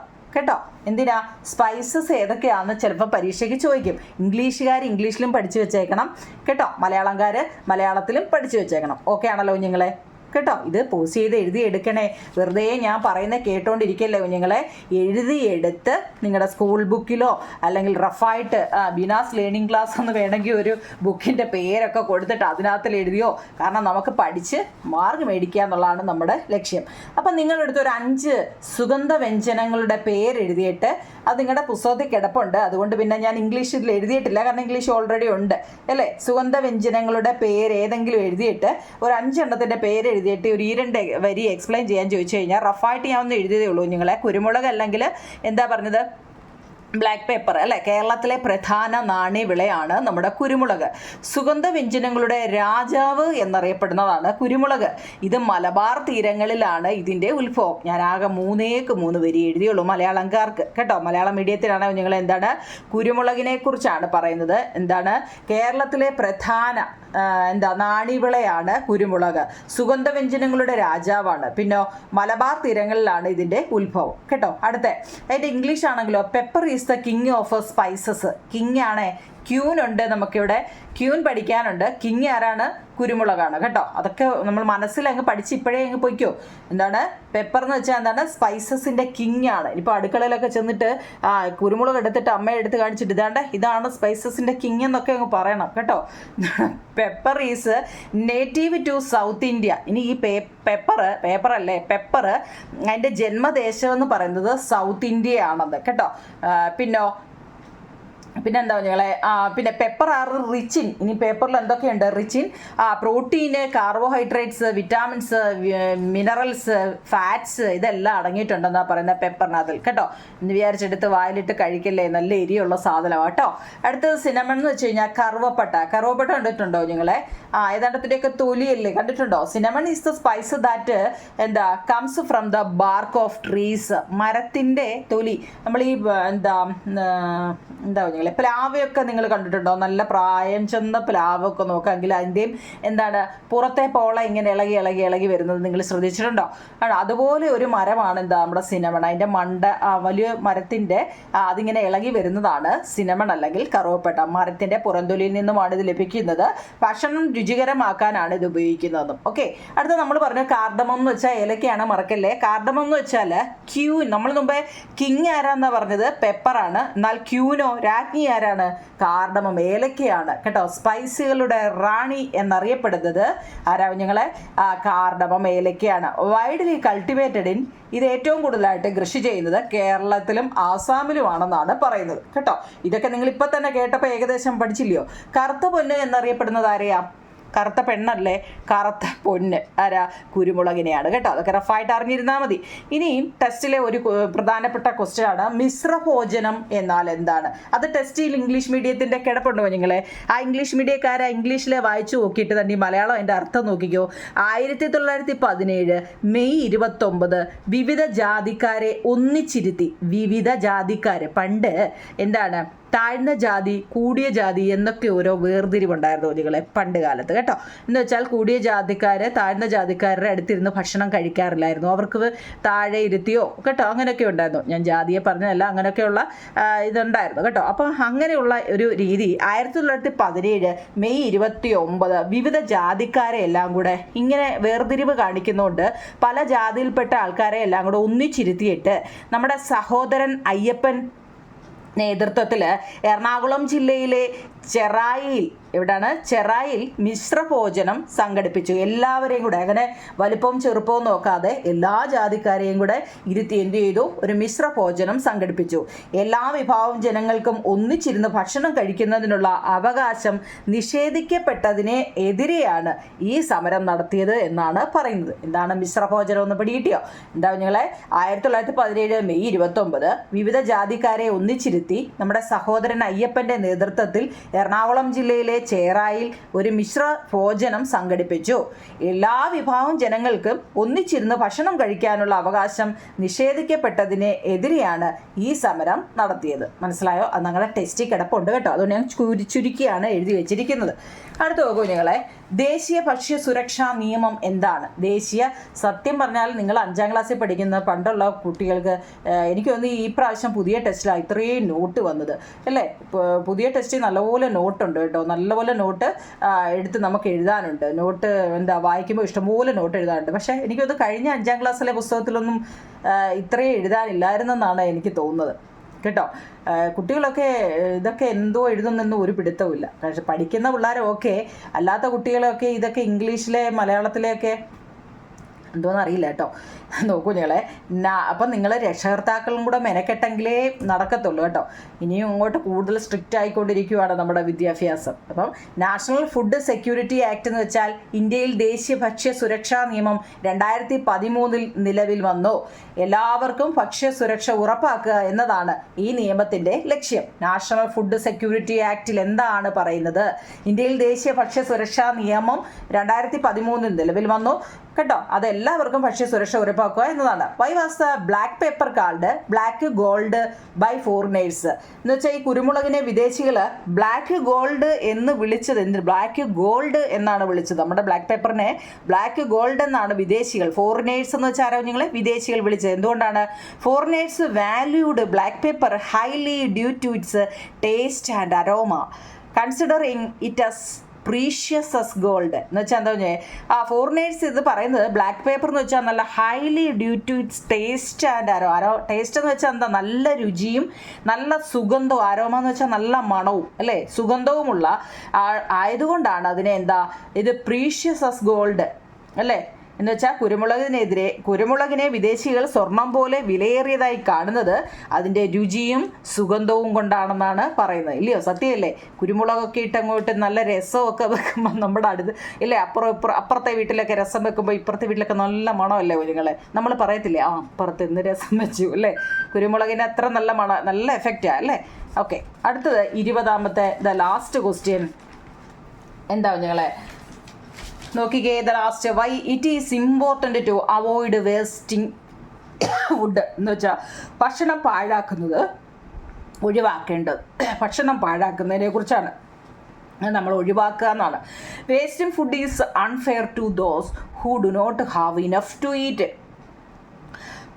എന്തിനാ, സ്പൈസസ് ഏതൊക്കെയാണെന്ന് ചിലപ്പോൾ പരീക്ഷയ്ക്ക് ചോദിക്കും. ഇംഗ്ലീഷുകാർ ഇംഗ്ലീഷിലും പഠിച്ചു വെച്ചേക്കണം കേട്ടോ. മലയാളംകാർ മലയാളത്തിലും പഠിച്ചു വെച്ചേക്കണം. ഓക്കെ ആണല്ലോ കുഞ്ഞുങ്ങളെ കേട്ടോ. ഇത് പോസ് ചെയ്ത് എഴുതിയെടുക്കണേ. വെറുതെ ഞാൻ പറയുന്നത് കേട്ടോണ്ടിരിക്കല്ലേ കുഞ്ഞുങ്ങളെ. എഴുതിയെടുത്ത് നിങ്ങളുടെ സ്കൂൾ ബുക്കിലോ അല്ലെങ്കിൽ റഫായിട്ട് ബീനാസ് ലേണിംഗ് ക്ലാസ് എന്ന് വേണമെങ്കിൽ ഒരു ബുക്കിൻ്റെ പേരൊക്കെ കൊടുത്തിട്ട് അതിനകത്തിൽ എഴുതിയോ. കാരണം നമുക്ക് പഠിച്ച് മാർക്ക് മേടിക്കുക എന്നുള്ളതാണ് നമ്മുടെ ലക്ഷ്യം. അപ്പം നിങ്ങളെടുത്ത് ഒരു 5 സുഗന്ധവ്യഞ്ജനങ്ങളുടെ പേരെഴുതിയിട്ട് അത് നിങ്ങളുടെ പുസ്തകത്തിൽ കിടപ്പുണ്ട്. അതുകൊണ്ട് പിന്നെ ഞാൻ ഇംഗ്ലീഷിൽ എഴുതിയിട്ടില്ല, കാരണം ഇംഗ്ലീഷ് ഓൾറെഡി ഉണ്ട് അല്ലേ. സുഗന്ധവ്യഞ്ജനങ്ങളുടെ പേര് ഏതെങ്കിലും എഴുതിയിട്ട് ഒരു 5 എണ്ണത്തിൻ്റെ പേര് എഴുതിയിട്ട് ഒരു 2 വരി എക്സ്പ്ലെയിൻ ചെയ്യാൻ ചോദിച്ചു കഴിഞ്ഞാൽ റഫായിട്ട് ഞാൻ ഒന്ന് എഴുതിയതേ ഉള്ളൂ നിങ്ങളെ. കുരുമുളക് അല്ലെങ്കിൽ എന്താ പറഞ്ഞത്, ബ്ലാക്ക് പേപ്പർ അല്ലേ. കേരളത്തിലെ പ്രധാന നാണ്യവിളയാണ് നമ്മുടെ കുരുമുളക്. സുഗന്ധവ്യഞ്ജനങ്ങളുടെ രാജാവ് എന്നറിയപ്പെടുന്നതാണ് കുരുമുളക്. ഇത് മലബാർ തീരങ്ങളിലാണ് ഇതിൻ്റെ ഉത്ഭവം. ഞാൻ ആകെ 3 വരി എഴുതിയുള്ളൂ മലയാളംകാർക്ക് കേട്ടോ. മലയാളം മീഡിയത്തിലാണ് നിങ്ങൾ എന്താണ് കുരുമുളകിനെ കുറിച്ചാണ് പറയുന്നത്. എന്താണ് കേരളത്തിലെ പ്രധാന നാണ്യവിളയാണ് കുരുമുളക്. സുഗന്ധവ്യഞ്ജനങ്ങളുടെ രാജാവാണ്. പിന്നെ മലബാർ തീരങ്ങളിലാണ് ഇതിൻ്റെ ഉത്ഭവം കേട്ടോ. അടുത്ത അതിൻ്റെ ഇംഗ്ലീഷ് ആണെങ്കിലോ, pepper is the king of spices. King ആണ്. ക്യൂൻ ഉണ്ട്, നമുക്കിവിടെ ക്യൂൻ പഠിക്കാനുണ്ട്. കിങ് ആരാണ്? കുരുമുളകാണ് കേട്ടോ. അതൊക്കെ നമ്മൾ മനസ്സിലങ്ങ് പഠിച്ച് ഇപ്പോഴേ അങ്ങ് പൊയ്ക്കോ. എന്താണ് പെപ്പർ എന്ന് വെച്ചാൽ എന്താണ്, സ്പൈസസിൻ്റെ കിങ് ആണ്. ഇപ്പോൾ അടുക്കളയിലൊക്കെ ചെന്നിട്ട് കുരുമുളക് എടുത്തിട്ട് അമ്മയെ എടുത്ത് കാണിച്ചിട്ട് ഇതാണ് സ്പൈസസിൻ്റെ കിങ് എന്നൊക്കെ അങ്ങ് പറയണം കേട്ടോ. Pepper is native to south India. ഇനി ഈ പേപ്പറല്ലേ പെപ്പർ, അതിൻ്റെ ജന്മദേശം എന്ന് പറയുന്നത് സൗത്ത് ഇന്ത്യ ആണത് കേട്ടോ. പിന്നെന്താ നിങ്ങളെ, പിന്നെ പെപ്പർ ആർ റിച്ച് ഇൻ, ഇനി പേപ്പറിൽ എന്തൊക്കെയുണ്ട്, rich in protein, carbohydrates, vitamins, minerals, fats, ഇതെല്ലാം അടങ്ങിയിട്ടുണ്ടെന്നാണ് പറയുന്നത് പെപ്പറിനകത്തിൽ കേട്ടോ. എന്ന് വിചാരിച്ചെടുത്ത് വായിലിട്ട് കഴിക്കല്ലേ, നല്ല എരിയുള്ള സാധനമാണ് കേട്ടോ. അടുത്തത് സിനമൺ എന്ന് വെച്ച് കഴിഞ്ഞാൽ കറുവപ്പട്ട കണ്ടിട്ടുണ്ടോ നിങ്ങളെ? ഏതാണ്ടത്തിൻ്റെയൊക്കെ തൊലിയല്ലേ, കണ്ടിട്ടുണ്ടോ? Cinnamon is the spice that comes from the BARC of trees. മരത്തിൻ്റെ തൊലി. നമ്മൾ ഈ എന്താ കുഞ്ഞുങ്ങളെ പ്ലാവയൊക്കെ നിങ്ങൾ കണ്ടിട്ടുണ്ടോ? നല്ല പ്രായം ചെന്ന പ്ലാവൊക്കെ നോക്കാമെങ്കിൽ അതിൻ്റെയും പുറത്തെ പോള ഇങ്ങനെ ഇളകി വരുന്നത് നിങ്ങൾ ശ്രദ്ധിച്ചിട്ടുണ്ടോ? അതുപോലെ ഒരു മരമാണ് നമ്മുടെ സിനമൺ. അതിൻ്റെ മണ്ട വലിയ മരത്തിൻ്റെ അതിങ്ങനെ ഇളകി വരുന്നതാണ് സിനമൺ അല്ലെങ്കിൽ കറുവപ്പട്ട. മരത്തിൻ്റെ പുറന്തൊലിയിൽ നിന്നുമാണ് ഇത് ലഭിക്കുന്നത്. ഭക്ഷണം രുചികരമാക്കാനാണ് ഇത് ഉപയോഗിക്കുന്നതും. ഓക്കെ, അടുത്ത നമ്മൾ പറഞ്ഞ കാർഡമം എന്ന് വെച്ചാൽ ഏലക്കയാണ്, മറക്കല്ലേ. കാർഡമം എന്ന് വെച്ചാൽ ക്യൂൻ. നമ്മൾ മുമ്പേ കിങ് ആരാന്നാ പറഞ്ഞത്, പെപ്പറാണ്. എന്നാൽ ക്യൂനോ, രാജ്ഞി ആരാണ്? കാർഡമം, ഏലക്കയാണ് കേട്ടോ. സ്പൈസുകളുടെ റാണി എന്നറിയപ്പെടുന്നത് ആരാ കുഞ്ഞുങ്ങളെ? കാർഡമം, ഏലക്കയാണ്. വൈഡ്ലി കൾട്ടിവേറ്റഡ് ഇൻ, ഇത് ഏറ്റവും കൂടുതലായിട്ട് കൃഷി ചെയ്യുന്നത് കേരളത്തിലും ആസാമിലുമാണെന്നാണ് പറയുന്നത് കേട്ടോ. ഇതൊക്കെ നിങ്ങൾ ഇപ്പം തന്നെ കേട്ടപ്പോൾ ഏകദേശം പഠിച്ചില്ലയോ? കറുത്ത പൊന്ന് എന്നറിയപ്പെടുന്നത് ആരെയാ? കറുത്ത പെണ്ണല്ലേ, കറുത്ത പൊന്ന് ആരാ? കുരുമുളകിനെയാണ് കേട്ടോ. അതൊക്കെ റഫായിട്ട് അറിഞ്ഞിരുന്നാൽ മതി. ഇനിയും ടെസ്റ്റിലെ ഒരു പ്രധാനപ്പെട്ട ക്വസ്റ്റ്യൻ ആണ്, മിശ്രഭോജനം എന്നാൽ എന്താണ്? അത് ടെസ്റ്റിൽ ഇംഗ്ലീഷ് മീഡിയത്തിൻ്റെ കിടപ്പുണ്ടോ നിങ്ങളെ? ആ ഇംഗ്ലീഷ് മീഡിയക്കാരെ ഇംഗ്ലീഷിലെ വായിച്ചു നോക്കിയിട്ട് തന്നെ ഈ മലയാളം അതിൻ്റെ അർത്ഥം നോക്കിക്കോ. 1917 മെയ് 29 വിവിധ ജാതിക്കാരെ ഒന്നിച്ചിരുത്തി. വിവിധ ജാതിക്കാര്, പണ്ട് എന്താണ് താഴ്ന്ന ജാതി, കൂടിയ ജാതി എന്നൊക്കെ ഓരോ വേർതിരിവുണ്ടായിരുന്നു നിങ്ങളെ പണ്ട് കാലത്ത് കേട്ടോ. എന്ന് വെച്ചാൽ കൂടിയ ജാതിക്കാര് താഴ്ന്ന ജാതിക്കാരുടെ അടുത്തിരുന്ന് ഭക്ഷണം കഴിക്കാറില്ലായിരുന്നു. അവർക്ക് താഴെ ഇരുത്തിയോ കേട്ടോ, അങ്ങനെയൊക്കെ ഉണ്ടായിരുന്നു. ഞാൻ ജാതിയെ പറഞ്ഞതല്ല, അങ്ങനെയൊക്കെയുള്ള ഇതുണ്ടായിരുന്നു കേട്ടോ. അപ്പം അങ്ങനെയുള്ള ഒരു രീതി 1917 മെയ് 29 വിവിധ ജാതിക്കാരെ എല്ലാം കൂടെ ഇങ്ങനെ വേർതിരിവ് കാണിക്കുന്നതുകൊണ്ട് പല ജാതിയിൽപ്പെട്ട ആൾക്കാരെ എല്ലാം കൂടെ ഒന്നിച്ചിരുത്തിയിട്ട് നമ്മുടെ സഹോദരൻ അയ്യപ്പൻ നേതൃത്വത്തിൽ എറണാകുളം ജില്ലയിലെ ചെറായിൽ മിശ്രഭോജനം സംഘടിപ്പിച്ചു. എല്ലാവരെയും കൂടെ അങ്ങനെ വലിപ്പവും ചെറുപ്പവും നോക്കാതെ എല്ലാ ജാതിക്കാരെയും കൂടെ ഇരുത്തി എന്ത് ചെയ്തു? ഒരു മിശ്രഭോജനം സംഘടിപ്പിച്ചു. എല്ലാ വിഭാഗം ജനങ്ങൾക്കും ഒന്നിച്ചിരുന്ന് ഭക്ഷണം കഴിക്കുന്നതിനുള്ള അവകാശം നിഷേധിക്കപ്പെട്ടതിനെ എതിരെയാണ് ഈ സമരം നടത്തിയത് എന്നാണ് പറയുന്നത്. എന്താണ് മിശ്രഭോജനം എന്ന് പിടികിട്ടിയോ? എന്താ നിങ്ങളെ? 1917 മെയ് 29 വിവിധ ജാതിക്കാരെ ഒന്നിച്ചിരുത്തി നമ്മുടെ സഹോദരൻ അയ്യപ്പന്റെ നേതൃത്വത്തിൽ എറണാകുളം ജില്ലയിലെ ചേറായിൽ ഒരു മിശ്ര ഭോജനം സംഘടിപ്പിച്ചു. എല്ലാ വിഭാഗം ജനങ്ങൾക്കും ഒന്നിച്ചിരുന്ന് ഭക്ഷണം കഴിക്കാനുള്ള അവകാശം നിഷേധിക്കപ്പെട്ടതിനെ എതിരെയാണ് ഈ സമരം നടത്തിയത്. മനസ്സിലായോ? അത് ഞങ്ങളുടെ ടെസ്റ്റിൽ കിടപ്പുണ്ട് കേട്ടോ. അതുകൊണ്ട് ഞാൻ ചുരുക്കിയാണ് എഴുതി വെച്ചിരിക്കുന്നത്. അടുത്ത നോക്കൂ നിങ്ങളെ, ദേശീയ ഭക്ഷ്യ സുരക്ഷാ നിയമം എന്താണ്? സത്യം പറഞ്ഞാൽ നിങ്ങൾ 5ാം ക്ലാസ്സിൽ പഠിക്കുന്ന പണ്ടുള്ള കുട്ടികൾക്ക് എനിക്ക് തോന്നുന്നു ഈ പ്രാവശ്യം പുതിയ ടെസ്റ്റിലാണ് ഇത്രയും നോട്ട് വന്നത് അല്ലേ? പുതിയ ടെസ്റ്റിൽ നല്ലപോലെ നോട്ടുണ്ട് കേട്ടോ. നല്ലപോലെ നോട്ട് എടുത്ത് നമുക്ക് എഴുതാനുണ്ട്. നോട്ട് വായിക്കുമ്പോൾ ഇഷ്ടംപോലെ നോട്ട് എഴുതാനുണ്ട്. പക്ഷേ എനിക്കൊന്ന് കഴിഞ്ഞ 5ാം ക്ലാസ്സിലെ പുസ്തകത്തിലൊന്നും ഇത്രയും എഴുതാനില്ലായിരുന്നെന്നാണ് എനിക്ക് തോന്നുന്നത് കേട്ടോ. കുട്ടികളൊക്കെ ഇതൊക്കെ എന്തോ എഴുതുന്നെന്നും ഒരു പിടുത്തവുമില്ല. പക്ഷെ പഠിക്കുന്ന പിള്ളേരൊക്കെ, അല്ലാത്ത കുട്ടികളൊക്കെ ഇതൊക്കെ ഇംഗ്ലീഷിലെ മലയാളത്തിലെയൊക്കെ എന്തോന്ന് അറിയില്ല കേട്ടോ. നോക്കൂ ഞങ്ങളെ, അപ്പം നിങ്ങൾ രക്ഷകർത്താക്കളും കൂടെ മെനക്കെട്ടെങ്കിലേ നടക്കത്തുള്ളൂ കേട്ടോ. ഇനിയും ഇങ്ങോട്ട് കൂടുതൽ സ്ട്രിക്റ്റ് ആയിക്കൊണ്ടിരിക്കുകയാണ് നമ്മുടെ വിദ്യാഭ്യാസം. അപ്പം നാഷണൽ ഫുഡ് സെക്യൂരിറ്റി ആക്ട് എന്ന് വെച്ചാൽ ഇന്ത്യയിൽ ദേശീയ ഭക്ഷ്യ സുരക്ഷാ നിയമം 2013 നിലവിൽ വന്നു. എല്ലാവർക്കും ഭക്ഷ്യ സുരക്ഷ ഉറപ്പാക്കുക എന്നതാണ് ഈ നിയമത്തിൻ്റെ ലക്ഷ്യം. നാഷണൽ ഫുഡ് സെക്യൂരിറ്റി ആക്ടിൽ എന്താണ് പറയുന്നത്? ഇന്ത്യയിൽ ദേശീയ ഭക്ഷ്യ സുരക്ഷാ നിയമം 2013 നിലവിൽ വന്നു കേട്ടോ. അതെല്ലാവർക്കും ഭക്ഷ്യ സുരക്ഷ ഉറപ്പാക്കുക എന്നതാണ്. Why was the black pepper called black gold by foreigners? എന്ന് വെച്ചാൽ ഈ കുരുമുളകിനെ വിദേശികൾ ബ്ലാക്ക് ഗോൾഡ് എന്ന് വിളിച്ചത് എന്ത്? ബ്ലാക്ക് ഗോൾഡ് എന്നാണ് വിളിച്ചത്. നമ്മുടെ ബ്ലാക്ക് പേപ്പറിനെ ബ്ലാക്ക് ഗോൾഡ് എന്നാണ് വിദേശികൾ, ഫോറിനേഴ്സ് എന്ന് വെച്ചാൽ ആരോ നിങ്ങളെ വിദേശികൾ വിളിച്ചത്. എന്തുകൊണ്ടാണ്? Foreigners valued black pepper highly due to its taste and aroma, considering it as precious as gold. എന്ന് വെച്ചാൽ എന്താ പറഞ്ഞാൽ ഫോറിനേഴ്സ് ഇത് പറയുന്നത് ബ്ലാക്ക് പേപ്പർ എന്ന് വെച്ചാൽ നല്ല highly due to its taste and taste എന്ന് വെച്ചാൽ എന്താ? നല്ല രുചിയും നല്ല സുഗന്ധവും. അരോമ എന്ന് വെച്ചാൽ നല്ല മണവും അല്ലേ, സുഗന്ധവുമുള്ള ആയതുകൊണ്ടാണ് അതിനെ ഇത് പ്രീഷ്യസ് അസ് ഗോൾഡ് അല്ലേ. എന്ന് വെച്ചാൽ കുരുമുളകിനെ വിദേശികൾ സ്വർണം പോലെ വിലയേറിയതായി കാണുന്നത് അതിൻ്റെ രുചിയും സുഗന്ധവും കൊണ്ടാണെന്നാണ് പറയുന്നത്. ഇല്ലയോ? സത്യമല്ലേ? കുരുമുളകൊക്കെ ഇട്ടങ്ങോട്ട് നല്ല രസമൊക്കെ വെക്കുമ്പോൾ നമ്മുടെ അടുത്ത് ഇല്ലേ, അപ്പുറത്തെ വീട്ടിലൊക്കെ രസം വെക്കുമ്പോൾ ഇപ്പുറത്തെ വീട്ടിലൊക്കെ നല്ല മണമല്ലേ കുഞ്ഞുങ്ങളെ? നമ്മൾ പറയത്തില്ലേ, അപ്പുറത്ത് എന്ത് രസം വെച്ചു അല്ലേ? കുരുമുളകിന് അത്ര നല്ല നല്ല എഫക്റ്റാണ് അല്ലേ? ഓക്കെ, അടുത്തത് 20ാമത്തെ ദ ലാസ്റ്റ് ക്വസ്റ്റ്യൻ എന്താ കുഞ്ഞുങ്ങളെ? നോക്കിക്കേ, the last, why it is important to avoid wasting food എന്ന് വെച്ചാൽ ഭക്ഷണം പാഴാക്കുന്നത് ഒഴിവാക്കേണ്ടത്. ഭക്ഷണം പാഴാക്കുന്നതിനെ കുറിച്ചാണ് നമ്മൾ ഒഴിവാക്കുക എന്നാണ്. Wasting food is unfair to those who do not have enough to eat.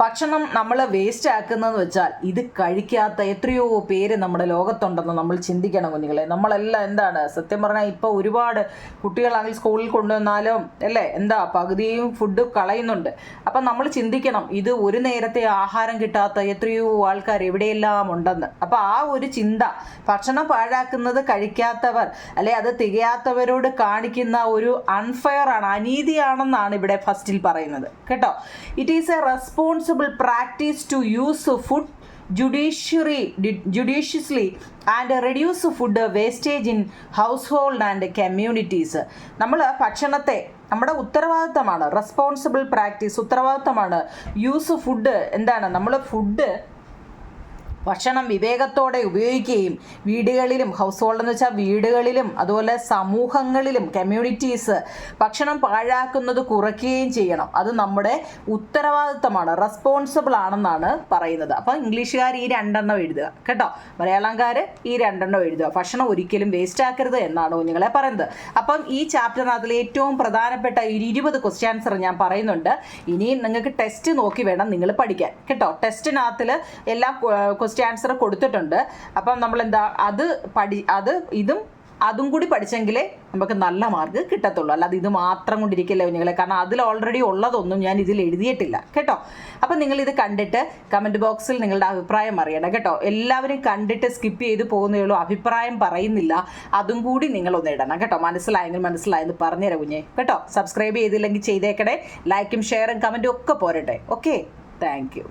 ഭക്ഷണം നമ്മൾ വേസ്റ്റ് ആക്കുന്നതെന്ന് വെച്ചാൽ ഇത് കഴിക്കാത്ത എത്രയോ പേര് നമ്മുടെ ലോകത്തുണ്ടെന്ന് നമ്മൾ ചിന്തിക്കണം കുഞ്ഞുങ്ങളെ. നമ്മളെല്ലാം എന്താണ് സത്യം പറഞ്ഞാൽ ഇപ്പോൾ ഒരുപാട് കുട്ടികളാണെങ്കിൽ സ്കൂളിൽ കൊണ്ടുവന്നാലും അല്ലേ പകുതിയും ഫുഡ് കളയുന്നുണ്ട്. അപ്പം നമ്മൾ ചിന്തിക്കണം, ഇത് ഒരു നേരത്തെ ആഹാരം കിട്ടാത്ത എത്രയോ ആൾക്കാർ എവിടെയെല്ലാം ഉണ്ടെന്ന്. അപ്പോൾ ആ ഒരു ചിന്ത, ഭക്ഷണം പാഴാക്കുന്നത് കഴിക്കാത്തവർ അല്ലെ അത് തികയാത്തവരോട് കാണിക്കുന്ന ഒരു അൺഫെയർ ആണ്, അനീതിയാണെന്നാണ് ഇവിടെ ഫസ്റ്റിൽ പറയുന്നത് കേട്ടോ. It is A responsible practice to use food judiciously and reduce food wastage in household and communities. നമ്മൾ ഭക്ഷണത്തെ നമ്മുടെ ഉത്തരവാദിത്തമാണ്, റെസ്പോൺസിബിൾ പ്രാക്ടീസ് ഉത്തരവാദിത്തമാണ്. യൂസ് ഫുഡ് എന്താണ്, നമ്മൾ ഫുഡ് ഭക്ഷണം വിവേകത്തോടെ ഉപയോഗിക്കുകയും വീടുകളിലും, ഹൗസ് ഹോൾഡ് എന്ന് വെച്ചാൽ വീടുകളിലും അതുപോലെ സമൂഹങ്ങളിലും കമ്മ്യൂണിറ്റീസ് ഭക്ഷണം പാഴാക്കുന്നത് കുറയ്ക്കുകയും ചെയ്യണം. അത് നമ്മുടെ ഉത്തരവാദിത്തമാണ്, റെസ്പോൺസിബിൾ ആണെന്നാണ് പറയുന്നത്. അപ്പം ഇംഗ്ലീഷുകാർ ഈ 2 എഴുതുക കേട്ടോ, മലയാളംകാർ ഈ 2 എഴുതുക. ഭക്ഷണം ഒരിക്കലും വേസ്റ്റ് ആക്കരുത് എന്നാണ് കുഞ്ഞുങ്ങളെ പറയുന്നത്. അപ്പം ഈ ചാപ്റ്ററിനകത്തിൽ ഏറ്റവും പ്രധാനപ്പെട്ട 20 ക്വസ്റ്റ്യൻ ആൻസർ ഞാൻ പറയുന്നുണ്ട്. ഇനിയും നിങ്ങൾക്ക് ടെസ്റ്റ് നോക്കി വേണം നിങ്ങൾ പഠിക്കാൻ കേട്ടോ. ടെസ്റ്റിനകത്തിൽ എല്ലാം ക്വസ്റ്റ്യൻ ആൻസർ കൊടുത്തിട്ടുണ്ട്. അപ്പം നമ്മൾ എന്താ അതും കൂടി പഠിച്ചെങ്കിലേ നമുക്ക് നല്ല മാർക്ക് കിട്ടത്തുള്ളൂ. അല്ലാതെ ഇത് മാത്രം കൊണ്ടിരിക്കില്ല കുഞ്ഞുങ്ങളെ, കാരണം അതിൽ ഓൾറെഡി ഉള്ളതൊന്നും ഞാൻ ഇതിൽ എഴുതിയിട്ടില്ല കേട്ടോ. അപ്പം നിങ്ങളിത് കണ്ടിട്ട് കമൻറ്റ് ബോക്സിൽ നിങ്ങളുടെ അഭിപ്രായം അറിയണം കേട്ടോ. എല്ലാവരും കണ്ടിട്ട് സ്കിപ്പ് ചെയ്ത് പോകുന്നേ ഉള്ളൂ, അഭിപ്രായം പറയുന്നില്ല. അതും കൂടി നിങ്ങളൊന്ന് ഇടണം കേട്ടോ. മനസ്സിലായെന്ന് പറഞ്ഞുതരാം കുഞ്ഞെ കേട്ടോ. സബ്സ്ക്രൈബ് ചെയ്തില്ലെങ്കിൽ ചെയ്തേക്കണേ. ലൈക്കും ഷെയറും കമൻറ്റും ഒക്കെ പോരട്ടെ. Okay, thank you.